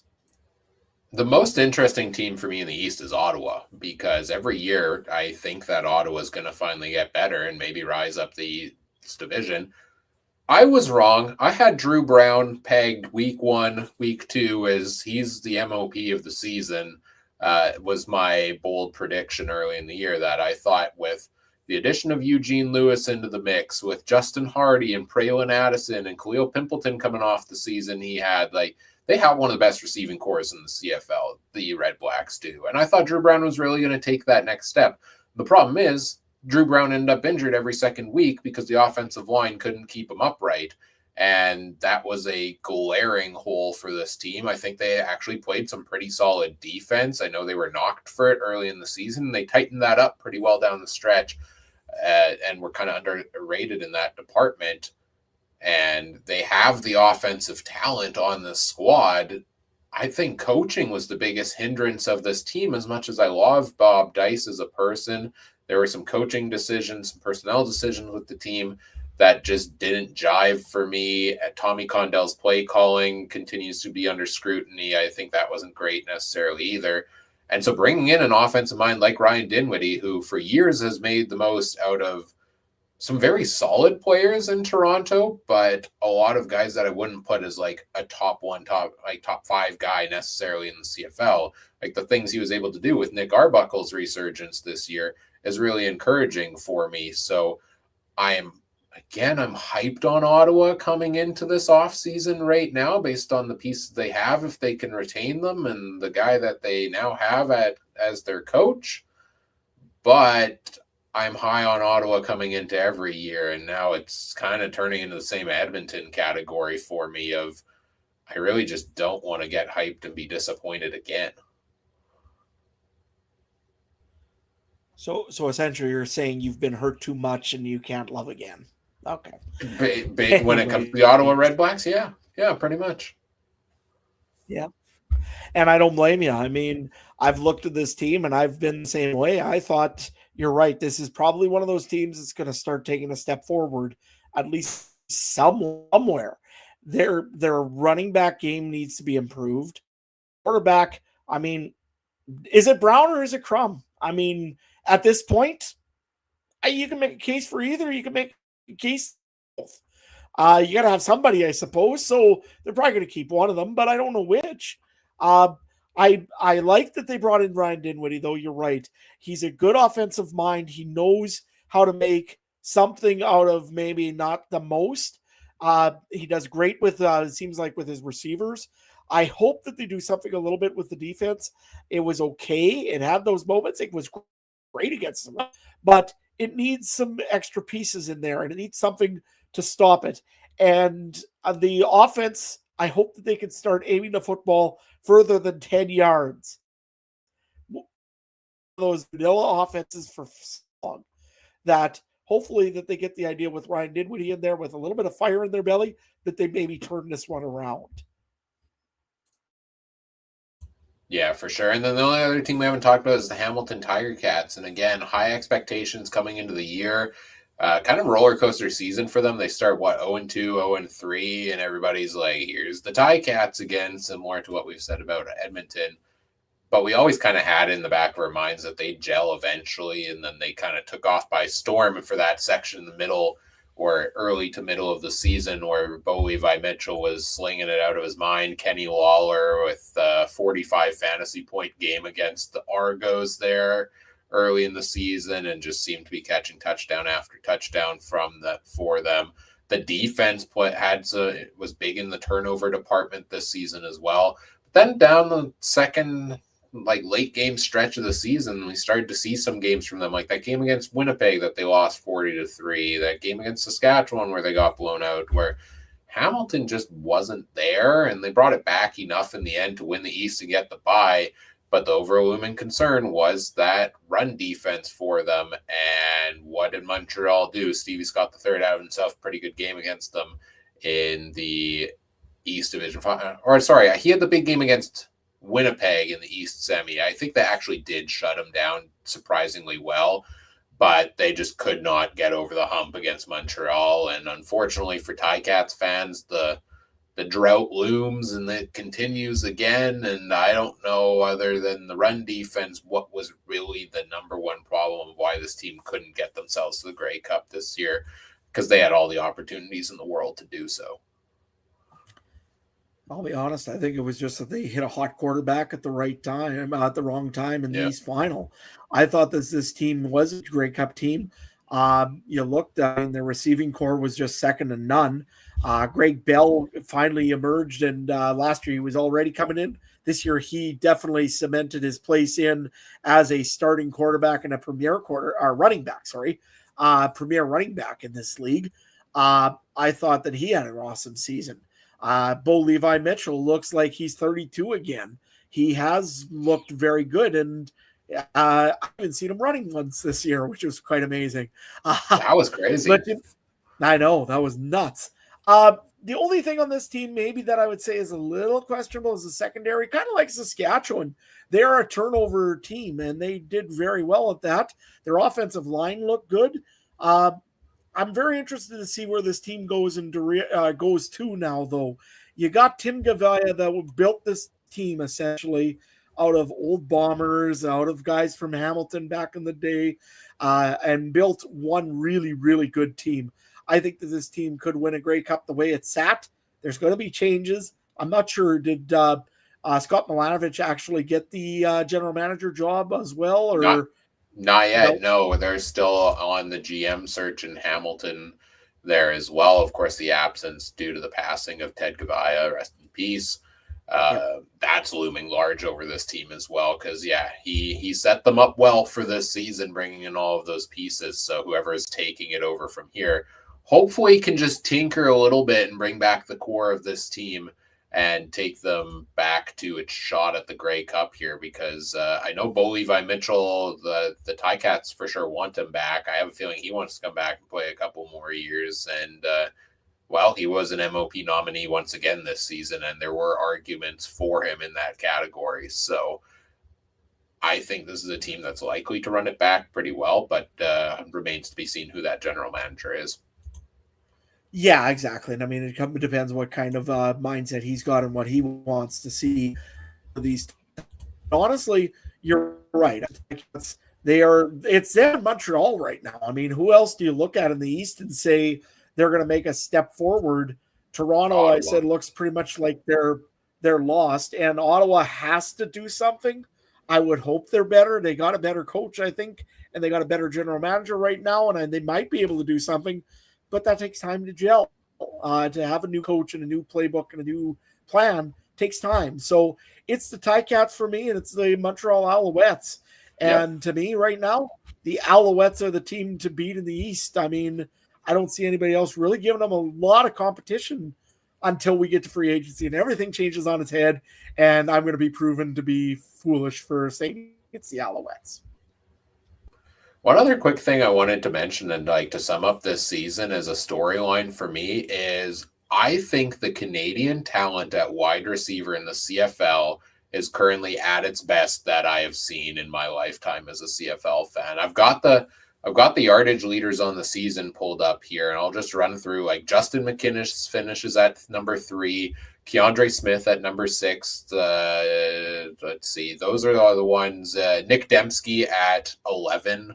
Speaker 1: The most interesting team for me in the East is Ottawa, because every year I think that Ottawa is going to finally get better and maybe rise up the East division. I was wrong. I had Drew Brown pegged week 1, week 2 as he's the MOP of the season. Was my bold prediction early in the year, that I thought with the addition of Eugene Lewis into the mix, with Justin Hardy and Praylin Addison and Khalil Pimpleton coming off the season he had, like, they have one of the best receiving cores in the CFL, the Red Blacks do. And I thought Drew Brown was really going to take that next step. The problem is Drew Brown ended up injured every second week because the offensive line couldn't keep him upright. And that was a glaring hole for this team. I think they actually played some pretty solid defense. I know they were knocked for it early in the season. They tightened that up pretty well down the stretch, and were kind of underrated in that department. And they have the offensive talent on the squad. I think coaching was the biggest hindrance of this team. As much as I love Bob Dice as a person, there were some coaching decisions, some personnel decisions with the team that just didn't jive for me. Tommy Condell's play calling continues to be under scrutiny. I think that wasn't great necessarily either. And so bringing in an offensive mind like Ryan Dinwiddie, who for years has made the most out of some very solid players in Toronto, but a lot of guys that I wouldn't put as like a top 5 guy necessarily in the CFL. Like the things he was able to do with Nick Arbuckle's resurgence this year is really encouraging for me. So I'm hyped on Ottawa coming into this offseason right now based on the pieces they have, if they can retain them, and the guy that they now have as their coach. But I'm high on Ottawa coming into every year, and now it's kind of turning into the same Edmonton category for me of I really just don't want to get hyped and be disappointed again.
Speaker 2: So essentially you're saying you've been hurt too much and you can't love again. Okay.
Speaker 1: When it comes to the Ottawa Red Blacks, yeah, pretty much.
Speaker 2: Yeah. And I don't blame you. I mean, I've looked at this team and I've been the same way. I thought you're right. This is probably one of those teams that's going to start taking a step forward, at least somewhere. Their running back game needs to be improved. Quarterback, I mean, is it Brown or is it Crum? I mean, at this point, you can make a case for either. You can make a case for both. You got to have somebody, I suppose. So they're probably going to keep one of them, but I don't know which. I like that they brought in Ryan Dinwiddie, though. You're right. He's a good offensive mind. He knows how to make something out of maybe not the most. He does great with, it seems like, with his receivers. I hope that they do something a little bit with the defense. It was okay. It had those moments. It was great against them, but it needs some extra pieces in there, and it needs something to stop it. And the offense, I hope that they can start aiming the football further than 10 yards. Those vanilla offenses for long, that hopefully that they get the idea with Ryan Dinwiddie in there with a little bit of fire in their belly, that they maybe turn this one around.
Speaker 1: Yeah, for sure. And then the only other team we haven't talked about is the Hamilton Tiger Cats. And again, high expectations coming into the year. Kind of roller coaster season for them. They start 0-2, 0-3, and everybody's like, "Here's the Tie Cats again," similar to what we've said about Edmonton. But we always kind of had in the back of our minds that they'd gel eventually, and then they kind of took off by storm for that section in the middle or early to middle of the season where Bo Levi Mitchell was slinging it out of his mind. Kenny Lawler with a 45 fantasy point game against the Argos there early in the season, and just seemed to be catching touchdown after touchdown for them. The defense was big in the turnover department this season as well. But then down the second like late game stretch of the season, we started to see some games from them, like that game against Winnipeg that they lost 40-3, that game against Saskatchewan where they got blown out, where Hamilton just wasn't there, and they brought it back enough in the end to win the East and get the bye. But the overwhelming concern was that run defense for them. And what did Montreal do? Stevie Scott III had himself a pretty good game against them in the East Division. Or sorry, he had the big game against Winnipeg in the East semi. I think they actually did shut him down surprisingly well, but they just could not get over the hump against Montreal. And unfortunately for Ticats fans, the drought looms and it continues again. And I don't know, other than the run defense, what was really the number one problem of why this team couldn't get themselves to the Grey Cup this year, because they had all the opportunities in the world to do so.
Speaker 2: I'll be honest. I think it was just that they hit a hot quarterback at the right time, at the wrong time in the East Final. I thought this team was a Grey Cup team. You looked, their receiving core was just second to none. Greg Bell finally emerged, and last year he was already coming in. This year he definitely cemented his place in as a starting quarterback and a premier running back. Premier running back in this league. I thought that he had an awesome season. Bo Levi Mitchell looks like he's 32 again. He has looked very good, and I haven't seen him running once this year, which was quite amazing.
Speaker 1: That was crazy.
Speaker 2: I know, that was nuts. The only thing on this team maybe that I would say is a little questionable is the secondary, kind of like Saskatchewan. They're a turnover team, and they did very well at that. Their offensive line looked good. I'm very interested to see where this team goes to now, though. You got Tim Gavaya that built this team essentially out of old Bombers, out of guys from Hamilton back in the day, and built one really, really good team. I think that this team could win a Grey Cup the way it's sat. There's going to be changes. I'm not sure. Did Scott Milanovich actually get the general manager job as well? Or
Speaker 1: Not yet. No, they're still on the GM search in Hamilton there as well. Of course, the absence due to the passing of Ted Gavaya, rest in peace. That's looming large over this team as well, because he set them up well for this season, bringing in all of those pieces. So whoever is taking it over from here hopefully can just tinker a little bit and bring back the core of this team and take them back to its shot at the Grey Cup here, because I know Bo Levi Mitchell, the Ticats for sure want him back. I have a feeling he wants to come back and play a couple more years. And, he was an MOP nominee once again this season, and there were arguments for him in that category. So I think this is a team that's likely to run it back pretty well, but remains to be seen who that general manager is.
Speaker 2: Yeah, exactly. And I mean, it depends what kind of mindset he's got and what he wants to see these. Honestly, you're right. It's them in Montreal right now. I mean, who else do you look at in the East and say they're going to make a step forward? Toronto, Ottawa. I said, looks pretty much like they're lost, and Ottawa has to do something. I would hope they're better. They got a better coach, I think, and they got a better general manager right now, and they might be able to do something. But that takes time to gel. To have a new coach and a new playbook and a new plan takes time. So it's the Ticats for me, and it's the Montreal Alouettes. And to me right now, the Alouettes are the team to beat in the East. I mean, I don't see anybody else really giving them a lot of competition until we get to free agency and everything changes on its head. And I'm going to be proven to be foolish for saying it's the Alouettes.
Speaker 1: One other quick thing I wanted to mention and to sum up this season as a storyline for me is I think the Canadian talent at wide receiver in the CFL is currently at its best that I have seen in my lifetime as a CFL fan. I've got the yardage leaders on the season pulled up here, and I'll just run through. Justin McInnes finishes at number 3, Keandre Smith at number 6. Let's see, those are the ones. Nick Dembski at 11.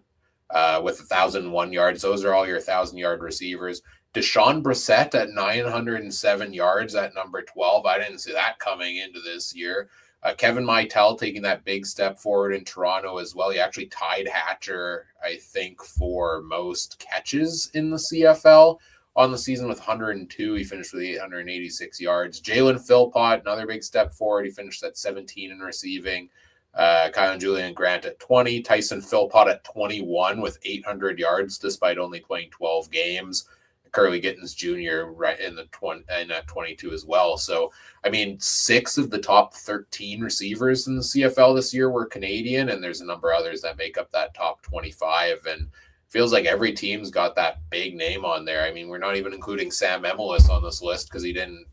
Speaker 1: With 1,001 yards. Those are all your 1,000-yard receivers. Deshaun Brissett at 907 yards at number 12. I didn't see that coming into this year. Kevin Meitel taking that big step forward in Toronto as well. He actually tied Hatcher, I think, for most catches in the CFL on the season with 102. He finished with 886 yards. Jalen Philpott, another big step forward. He finished at 17 in receiving. Kyle and Julian Grant at 20, Tyson Philpott at 21 with 800 yards despite only playing 12 games. Curly Gittens Jr. right in the 20 and at 22 as well. So, I mean, 6 of the top 13 receivers in the CFL this year were Canadian, and there's a number of others that make up that top 25. And feels like every team's got that big name on there. I mean, we're not even including Sam Emelis on this list because he didn't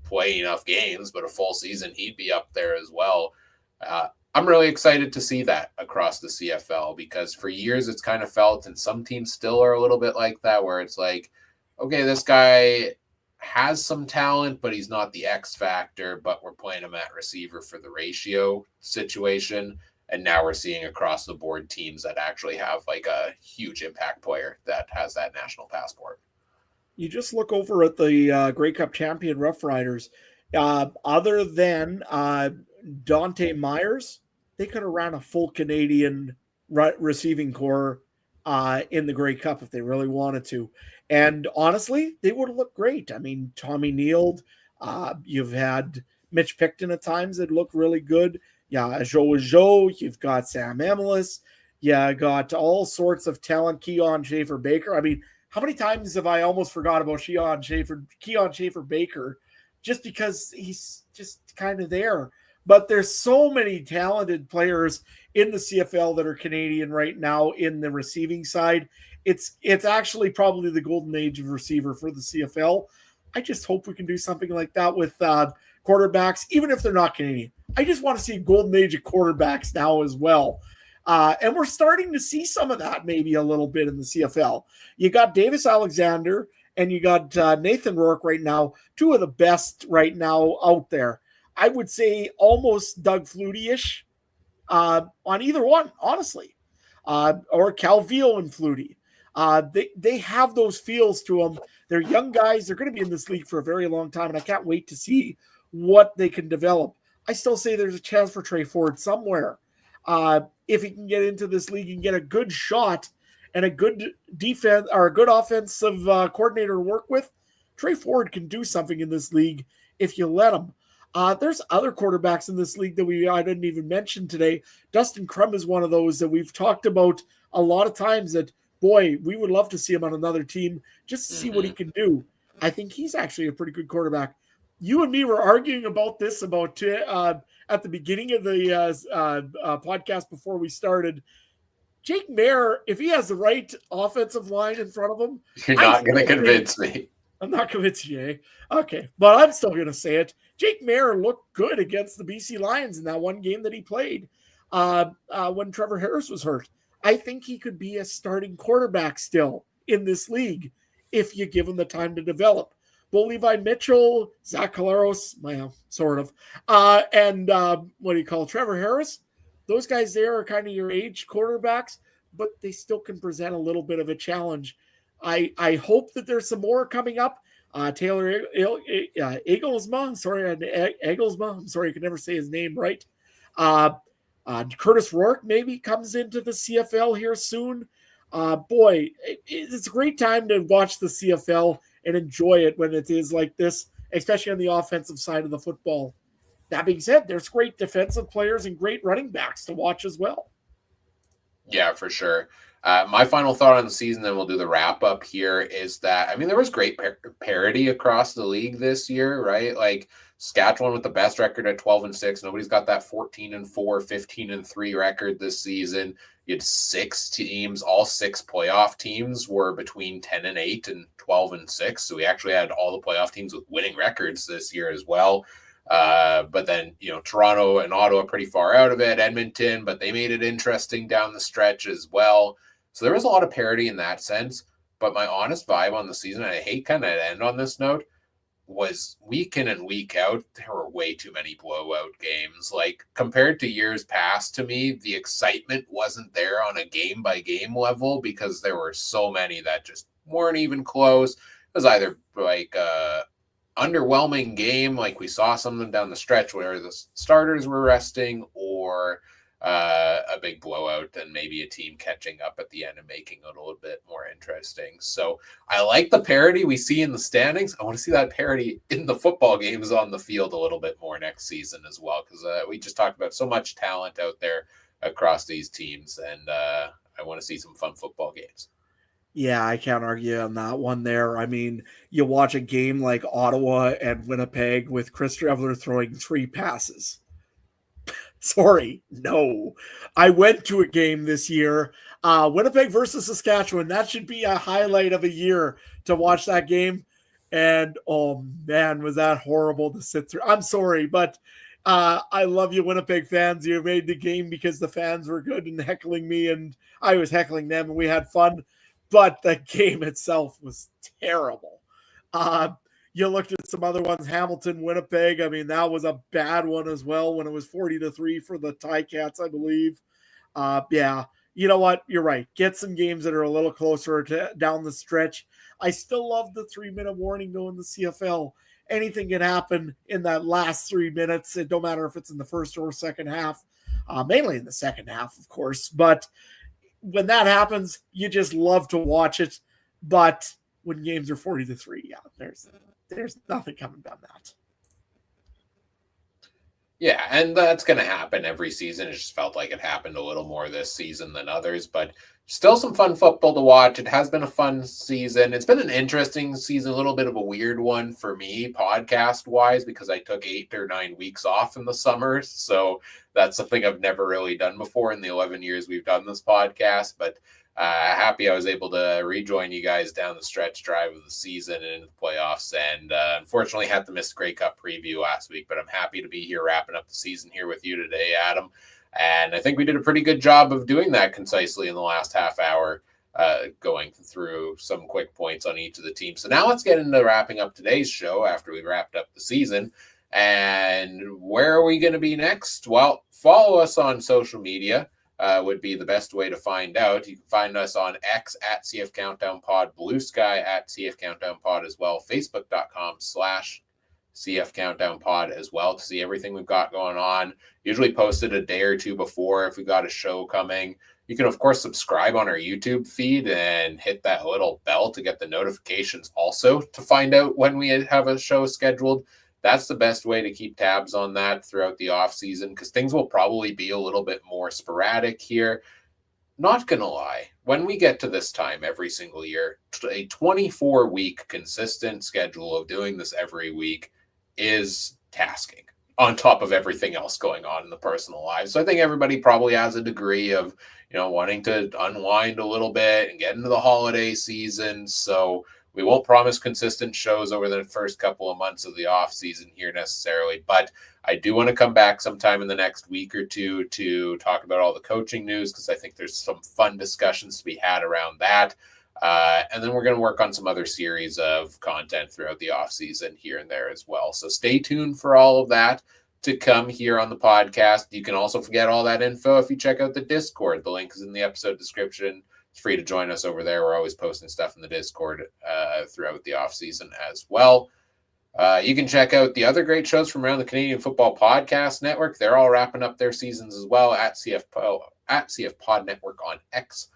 Speaker 1: play enough games, but a full season, he'd be up there as well. I'm really excited to see that across the CFL because for years it's kind of felt, and some teams still are a little bit like that, where it's like, okay, this guy has some talent, but he's not the X factor, but we're playing him at receiver for the ratio situation. And now we're seeing across the board teams that actually have like a huge impact player that has that national passport.
Speaker 2: You just look over at the Grey Cup champion Rough Riders. Other than Dante Myers, they could have ran a full Canadian receiving core in the Grey Cup if they really wanted to. And honestly, they would have looked great. I mean, Tommy Neild, you've had Mitch Picton at times that looked really good. Yeah, Joe, you've got Sam Emelis. Yeah, got all sorts of talent. Keon Schaefer-Baker. I mean, how many times have I almost forgot about Keon Schaefer-Baker just because he's just kind of there? But there's so many talented players in the CFL that are Canadian right now in the receiving side. It's actually probably the golden age of receiver for the CFL. I just hope we can do something like that with quarterbacks, even if they're not Canadian. I just want to see a golden age of quarterbacks now as well. And we're starting to see some of that maybe a little bit in the CFL. You got Davis Alexander and you got Nathan Rourke right now, two of the best right now out there. I would say almost Doug Flutie-ish on either one, honestly, or Calvillo and Flutie. They have those feels to them. They're young guys. They're going to be in this league for a very long time, and I can't wait to see what they can develop. I still say there's a chance for Trey Ford somewhere. If he can get into this league and get a good shot and a good defense or a good offensive coordinator to work with, Trey Ford can do something in this league if you let him. There's other quarterbacks in this league that I didn't even mention today. Dustin Crum is one of those that we've talked about a lot of times that, boy, we would love to see him on another team just to see what he can do. I think he's actually a pretty good quarterback. You and me were arguing about this at the beginning of the podcast before we started. Jake Mayer, if he has the right offensive line in front of him,
Speaker 1: you're not going to convince me.
Speaker 2: I'm not convinced, Jay. Okay, but I'm still going to say it. Jake Mayer looked good against the BC Lions in that one game that he played when Trevor Harris was hurt. I think he could be a starting quarterback still in this league if you give him the time to develop. Bo Levi Mitchell, Zach Caleros, well, sort of, and Trevor Harris. Those guys there are kind of your age quarterbacks, but they still can present a little bit of a challenge. I hope that there's some more coming up. Taylor Egglesma, I'm sorry, I can never say his name right. Curtis Rourke maybe comes into the CFL here soon. Boy, it's a great time to watch the CFL and enjoy it when it is like this, especially on the offensive side of the football. That being said, there's great defensive players and great running backs to watch as well.
Speaker 1: Yeah, for sure. My final thought on the season, then we'll do the wrap up here, is that, I mean, there was great parity across the league this year, right? Like Saskatchewan with the best record at 12-6. Nobody's got that 14-4, 15-3 record this season. You had 6 teams, all 6 playoff teams were between 10-8 and 12-6. So we actually had all the playoff teams with winning records this year as well. But then, Toronto and Ottawa pretty far out of it, Edmonton, but they made it interesting down the stretch as well. So there was a lot of parity in that sense. But my honest vibe on the season, and I hate kind of to end on this note, was week in and week out, there were way too many blowout games. Like compared to years past, to me, the excitement wasn't there on a game by game level because there were so many that just weren't even close. It was either like underwhelming game, like we saw some of them down the stretch where the starters were resting, or a big blowout and maybe a team catching up at the end and making it a little bit more interesting. So I like the parity we see in the standings. I want to see that parity in the football games on the field a little bit more next season as well, because we just talked about so much talent out there across these teams, and I want to see some fun football games.
Speaker 2: Yeah, I can't argue on that one there. I mean, you watch a game like Ottawa and Winnipeg with Chris Trevler throwing 3 passes. Sorry, no. I went to a game this year, Winnipeg versus Saskatchewan. That should be a highlight of a year to watch that game. And oh man, was that horrible to sit through. I'm sorry, but I love you, Winnipeg fans. You made the game because the fans were good and heckling me, and I was heckling them, and we had fun. But the game itself was terrible. Uh, you looked at some other ones, Hamilton, Winnipeg. I mean, that was a bad one as well when it was 40-3 for the Ticats, I believe. Yeah, you know what? You're right. Get some games that are a little closer down the stretch. I still love the 3-minute warning though in the CFL. Anything can happen in that last 3 minutes. It don't matter if it's in the first or second half, mainly in the second half, of course. But when that happens, you just love to watch it. But when games are 40-3, yeah, there's nothing coming down that.
Speaker 1: Yeah, and that's going to happen every season. It just felt like it happened a little more this season than others, but still some fun football to watch. It has been a fun season. It's been an interesting season, a little bit of a weird one for me, podcast wise, because I took 8 or 9 weeks off in the summer. So that's something I've never really done before in the 11 years we've done this podcast. But happy I was able to rejoin you guys down the stretch drive of the season and into the playoffs. And unfortunately had to miss the Grey Cup preview last week, but I'm happy to be here wrapping up the season here with you today, Adam. And I think we did a pretty good job of doing that concisely in the last half hour, going through some quick points on each of the teams. So now let's get into wrapping up today's show after we wrapped up the season. And where are we going to be next? Well, follow us on social media. Would be the best way to find out. You can find us on X at CF Countdown Pod, Blue Sky at CF Countdown Pod as well, Facebook.com/CF Countdown Pod as well to see everything we've got going on. Usually posted a day or two before if we got a show coming. You can, of course, subscribe on our YouTube feed and hit that little bell to get the notifications also to find out when we have a show scheduled. That's the best way to keep tabs on that throughout the off season, because things will probably be a little bit more sporadic here. Not going to lie, when we get to this time every single year, a 24-week consistent schedule of doing this every week is tasking on top of everything else going on in the personal lives. So I think everybody probably has a degree of, wanting to unwind a little bit and get into the holiday season. So we won't promise consistent shows over the first couple of months of the off season here necessarily, but I do want to come back sometime in the next week or two to talk about all the coaching news, because I think there's some fun discussions to be had around that. And then we're going to work on some other series of content throughout the off season here and there as well. So stay tuned for all of that to come here on the podcast. You can also get all that info if you check out the Discord. The link is in the episode description. It's free to join us over there. We're always posting stuff in the Discord throughout the off season as well. You can check out the other great shows from around the Canadian Football Podcast Network. They're all wrapping up their seasons as well at CF Pod Network on X.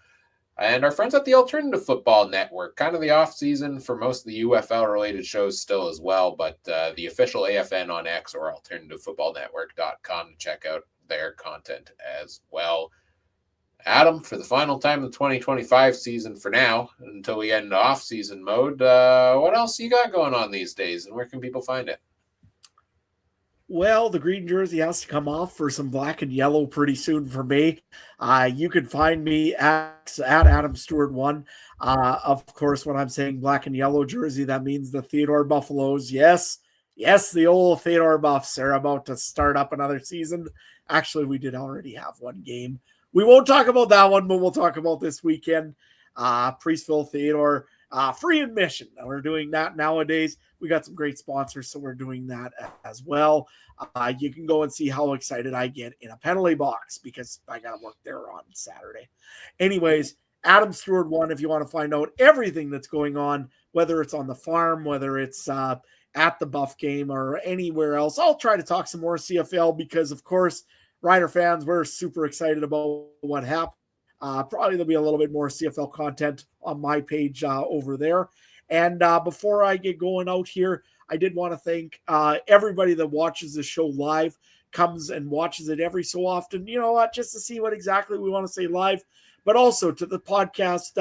Speaker 1: And our friends at the Alternative Football Network, kind of the off season for most of the UFL related shows still as well, but the official AFN on X or alternativefootballnetwork.com to check out their content as well. Adam, for the final time of the 2025 season for now, until we get into off-season mode, what else you got going on these days, and where can people find it?
Speaker 2: Well, the green jersey has to come off for some black and yellow pretty soon for me. You can find me at Adam Stewart 1. Of course, when I'm saying black and yellow jersey, that means the Theodore Buffaloes. Yes, the old Theodore Buffs are about to start up another season. Actually, we did already have one game. We won't talk about that one, but we'll talk about this weekend. Priestville Theodore, free admission. We're doing that nowadays. We got some great sponsors, so we're doing that as well. You can go and see how excited I get in a penalty box because I got to work there on Saturday. Anyways, Adam Stewart 1, if you want to find out everything that's going on, whether it's on the farm, whether it's at the Buff game or anywhere else. I'll try to talk some more CFL because, of course, Reiner fans, we're super excited about what happened. Probably there'll be a little bit more CFL content on my page over there. And before I get going out here, I did want to thank everybody that watches the show live, comes and watches it every so often, you know what, just to see what exactly we want to say live, but also to the podcast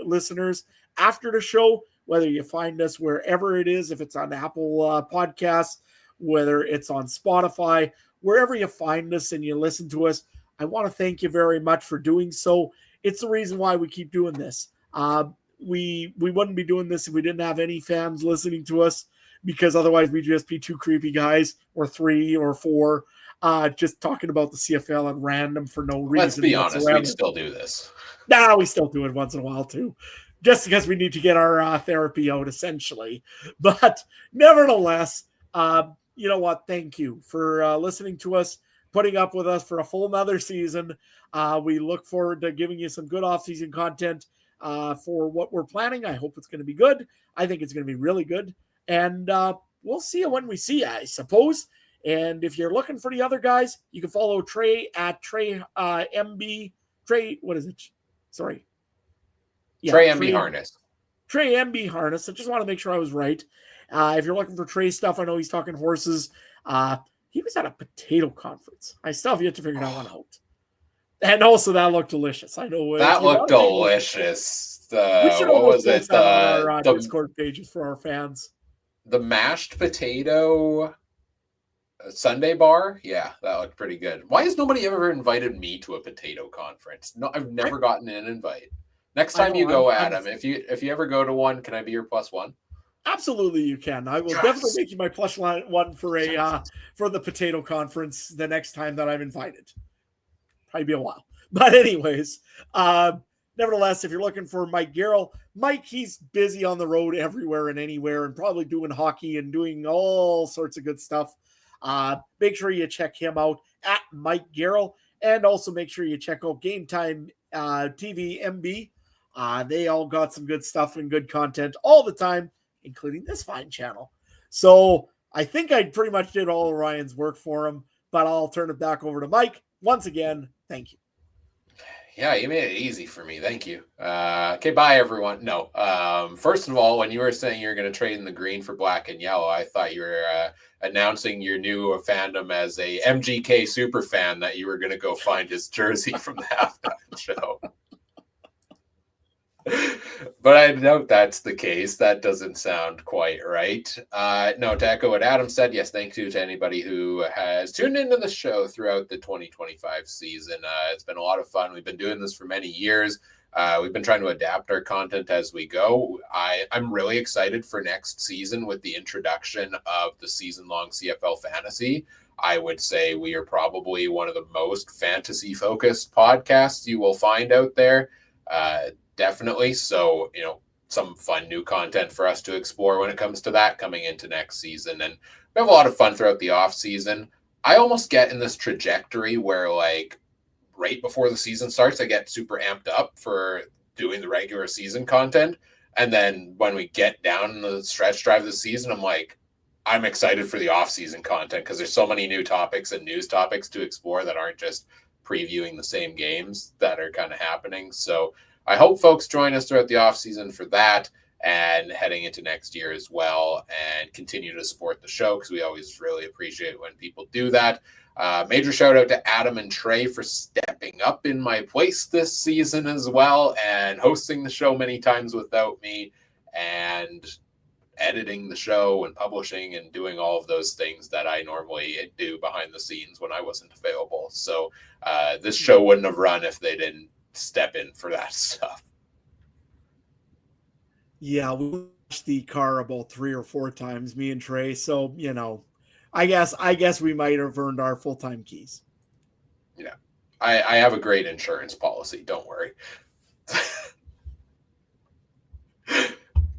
Speaker 2: listeners after the show, whether you find us wherever it is, if it's on Apple Podcasts, whether it's on Spotify, wherever you find us and you listen to us, I want to thank you very much for doing so. It's the reason why we keep doing this. We wouldn't be doing this if we didn't have any fans listening to us, because otherwise we'd just be two creepy guys or three or four just talking about the CFL at random for no reason.
Speaker 1: Let's be honest, we'd still do this.
Speaker 2: Nah, we still do it once in a while too, just because we need to get our therapy out, essentially. But nevertheless, you know what? Thank you for listening to us, putting up with us for a full another season. We look forward to giving you some good off-season content for what we're planning. I hope it's going to be good. I think it's going to be really good. And we'll see you when we see you, I suppose. And if you're looking for the other guys, you can follow Trey at Trey MB. Trey, what is it? Sorry.
Speaker 1: Yeah, Trey MB Harness.
Speaker 2: Trey MB Harness. I just want to make sure I was right. If you're looking for Trey stuff, I know he's talking horses. He was at a potato conference. I still have yet to figure that one out. And also, that looked delicious. I know
Speaker 1: that looked delicious. What was it?
Speaker 2: On our Discord pages for our fans.
Speaker 1: The mashed potato Sunday bar. Yeah, that looked pretty good. Why has nobody ever invited me to a potato conference? No, I've never gotten an invite. Next time you go, Adam, if you ever go to one, can I be your plus one?
Speaker 2: Absolutely, you can. I will definitely make you my plus one for for the potato conference the next time that I'm invited. Probably be a while, but anyways, nevertheless, if you're looking for Mike Garrell, Mike, he's busy on the road everywhere and anywhere, and probably doing hockey and doing all sorts of good stuff. Make sure you check him out at Mike Garrell, and also make sure you check out Game Time TV MB. They all got some good stuff and good content all the time, including this fine channel. So I think I pretty much did all of Ryan's work for him, but I'll turn it back over to Mike. Once again, thank you.
Speaker 1: Yeah, you made it easy for me. Thank you. Okay, bye, everyone. No, first of all, when you were saying you're going to trade in the green for black and yellow, I thought you were announcing your new fandom as a MGK super fan, that you were going to go find his jersey from the halftime show. But I note that's the case. That doesn't sound quite right. No, to echo what Adam said, yes, thank you to anybody who has tuned into the show throughout the 2025 season. It's been a lot of fun. We've been doing this for many years. We've been trying to adapt our content as we go. I'm really excited for next season with the introduction of the season-long CFL fantasy. I would say we are probably one of the most fantasy-focused podcasts you will find out there. Definitely. So, some fun new content for us to explore when it comes to that coming into next season. And we have a lot of fun throughout the off season. I almost get in this trajectory where, like, right before the season starts, I get super amped up for doing the regular season content. And then when we get down the stretch drive of the season, I'm like, I'm excited for the off season content because there's so many new topics and news topics to explore that aren't just previewing the same games that are kind of happening. So I hope folks join us throughout the offseason for that and heading into next year as well, and continue to support the show because we always really appreciate when people do that. Major shout out to Adam and Trey for stepping up in my place this season as well and hosting the show many times without me and editing the show and publishing and doing all of those things that I normally do behind the scenes when I wasn't available. So this show wouldn't have run if they didn't step in for that stuff.
Speaker 2: Yeah, we watched the car about 3 or 4 times, me and Trey. So, I guess we might have earned our full-time keys.
Speaker 1: Yeah. I have a great insurance policy. Don't worry.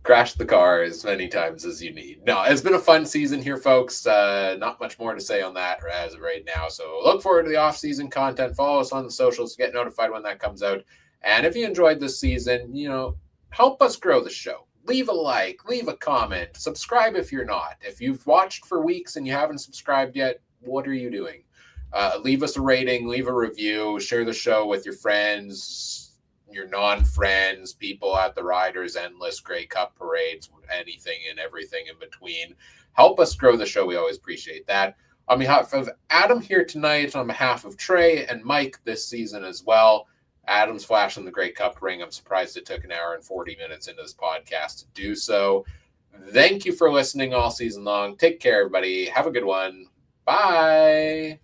Speaker 1: Crash the car as many times as you need. No, it's been a fun season here, folks. Not much more to say on that as of right now. So look forward to the off-season content. Follow us on the socials to get notified when that comes out. And if you enjoyed this season, help us grow the show. Leave a like, leave a comment, subscribe if you're not. If you've watched for weeks and you haven't subscribed yet, what are you doing? leave us a rating, leave a review, share the show with your friends, your non-friends, people at the Riders Endless Grey Cup parades, anything and everything in between. Help us grow the show. We always appreciate that. On behalf of Adam here tonight, on behalf of Trey and Mike this season as well, Adam's flashing the Grey Cup ring. I'm surprised it took an hour and 40 minutes into this podcast to do so. Thank you for listening all season long. Take care, everybody. Have a good one. Bye.